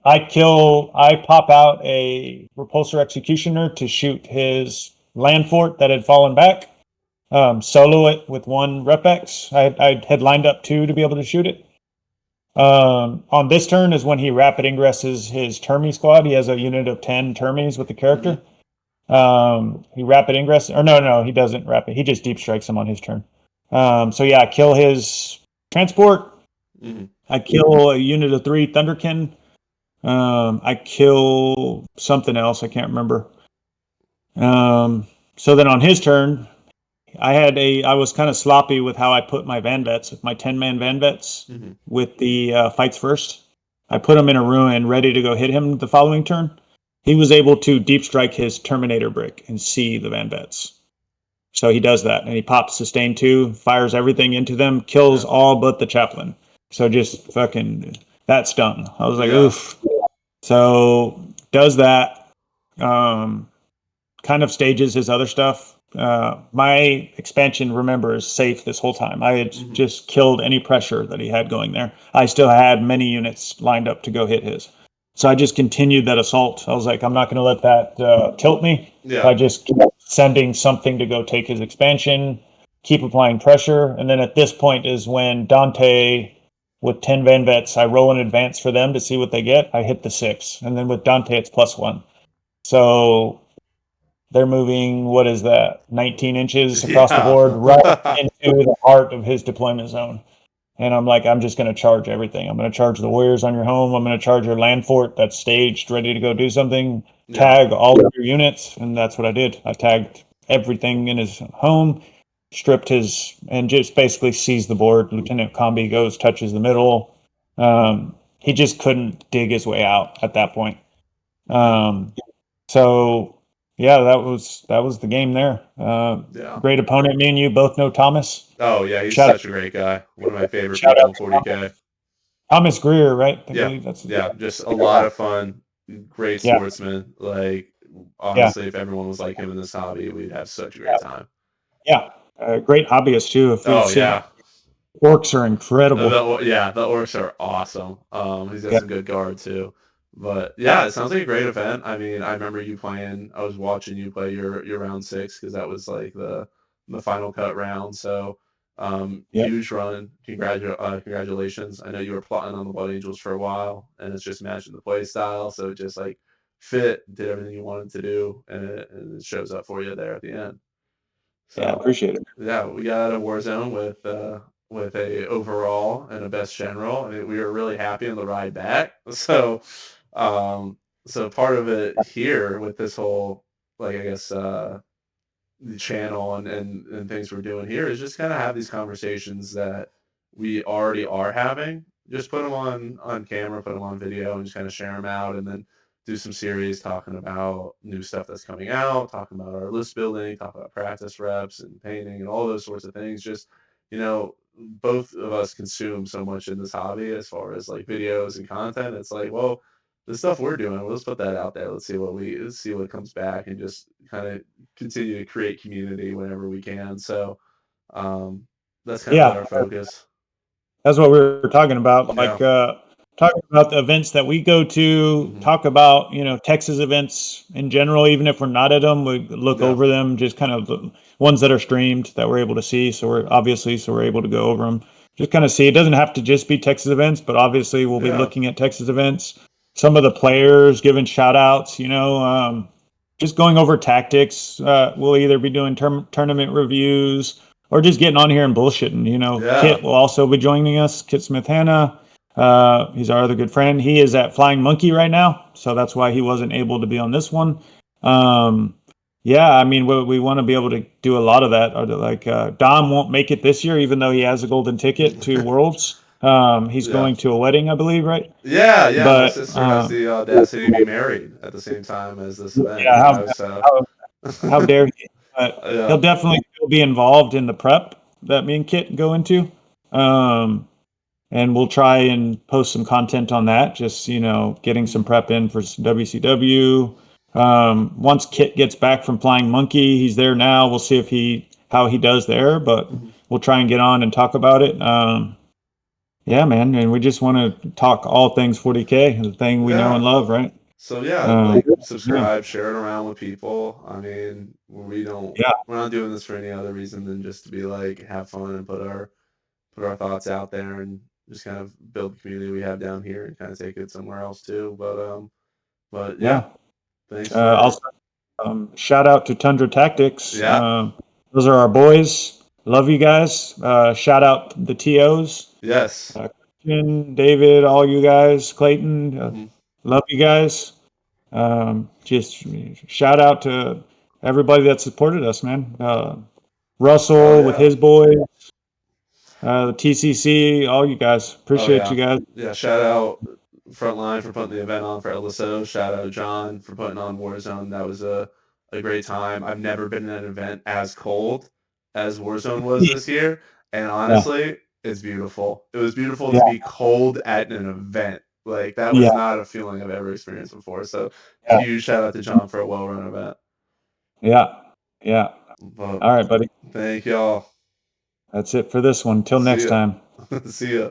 I pop out a repulsor executioner to shoot his land fort that had fallen back. Solo it with 1 Rep-X. I had lined up 2 to be able to shoot it. On this turn is when he rapid ingresses his Termi squad. He has a unit of 10 Termis with the character. He rapid ingress, or no, he doesn't rapid. He just deep strikes him on his turn. So yeah, I kill his transport. I kill a unit of 3 Thunderkin. I kill something else. I can't remember. So then on his turn, I was kind of sloppy with how I put my Van Vets, my 10-man Van Vets with the fights first. I put him in a ruin ready to go hit him the following turn. He was able to deep strike his Terminator brick and see the Van Vets. So he does that, and he pops sustain 2, fires everything into them, kills all but the chaplain. So just fucking, that stung. I was like, oof. So does that, kind of stages his other stuff. My expansion, remember, is safe this whole time. I had just killed any pressure that he had going there. I still had many units lined up to go hit his. So I just continued that assault. I was like, I'm not going to let that tilt me. I just kept sending something to go take his expansion, keep applying pressure. And then at this point is when Dante, with 10 Van Vets, I roll an advance for them to see what they get. I hit the 6. And then with Dante, it's +1. So they're moving, what is that, 19 inches across the board, right into the heart of his deployment zone. And I'm like, I'm just going to charge everything. I'm going to charge the warriors on your home. I'm going to charge your land fort that's staged, ready to go do something. Tag all of your units. And that's what I did. I tagged everything in his home, stripped his, and just basically seized the board. Lieutenant Combi goes, touches the middle. He just couldn't dig his way out at that point. So yeah, that was the game there. Great opponent. Me and you both know Thomas. Oh yeah, he's such a great guy. One of my favorite people in 40K. Thomas Greer, right? I believe that's just a lot of fun. Great sportsman. Like honestly, if everyone was like him in this hobby, we'd have such a great time. Yeah, great hobbyist too. Orcs are incredible. The orcs are awesome. He's got some good guard too. But yeah, it sounds like a great event. I mean, I remember you playing. I was watching you play your round 6 because that was like the final cut round. So huge run. Congratulations. I know you were plotting on the Blood Angels for a while, and it's just matching the play style. So it just like fit, did everything you wanted to do, and it shows up for you there at the end. So I appreciate it. Yeah, we got a Warzone with a overall and a best general. I mean, we were really happy on the ride back. So part of it here with this whole like I guess the channel and things we're doing here is just kind of have these conversations that we already are having. Just put them on camera, put them on video, and just kind of share them out, and then do some series talking about new stuff that's coming out, talking about our list building, talking about practice reps and painting and all those sorts of things. Just both of us consume so much in this hobby as far as like videos and content. It's like, well, the stuff we're doing, let's put that out there. Let's see what comes back, and just kind of continue to create community whenever we can. So um, that's kind of been Yeah, our focus. that's what we were talking about. Yeah. Like talking about the events that we go to, Hmm. talk about Texas events in general. Even if we're not at them, we look Yeah. over them. Just kind of the ones that are streamed that we're able to see. So we're able to go over them. Just kind of see. It doesn't have to just be Texas events, but obviously we'll be Yeah. looking at Texas events. Some of the players giving shout outs. Just going over tactics. We'll either be doing tournament reviews or just getting on here and bullshitting. Yeah. Kit will also be joining us. Kit Smith Hanna. He's our other good friend. He is at Flying Monkey right now, so that's why he wasn't able to be on this one. Um, yeah, I mean, we want to be able to do a lot of that. Like Dom won't make it this year, even though he has a golden ticket to Worlds. He's Yeah. going to a wedding, I believe, right? Yeah. Yeah. My But sister has the audacity to be married at the same time as this event, yeah, so how how dare he? But yeah. he'll definitely still be involved in the prep that me and Kit go into. Um, and we'll try and post some content on that. Just getting some prep in for WCW. Once Kit gets back from Flying Monkey, he's there now. We'll see how he does there, but we'll try and get on and talk about it. Yeah, man, and we just want to talk all things 40K, the thing we know Yeah. and love, right? So yeah, Um, like yeah, subscribe, share it around with people. I mean, yeah, we're not doing this for any other reason than just to be like have fun and put our thoughts out there and just kind of build the community we have down here and kind of take it somewhere else too. But yeah, yeah. thanks for Also, shout out to Tundra Tactics. yeah, Those are our boys. Love you guys. Shout out the TOs. yes, Christian, David, all you guys, Clayton, hmm love you guys. Just shout out to everybody that supported us, man. oh Russell with yeah, his boys, the TCC, all you guys. oh Appreciate yeah, you guys. yeah. Shout out Frontline for putting the event on for LSO. Shout out John for putting on Warzone. That was a great time. I've never been in an event as cold as Warzone was this year, and Yeah, honestly, it's beautiful. It was beautiful yeah, to be cold at an event. Like that yeah, was not a feeling I've ever experienced before. So yeah, huge shout out to John for a well run event. yeah, yeah. But All right, buddy. thank y'all. That's it for this one. Till See next ya. time. See ya.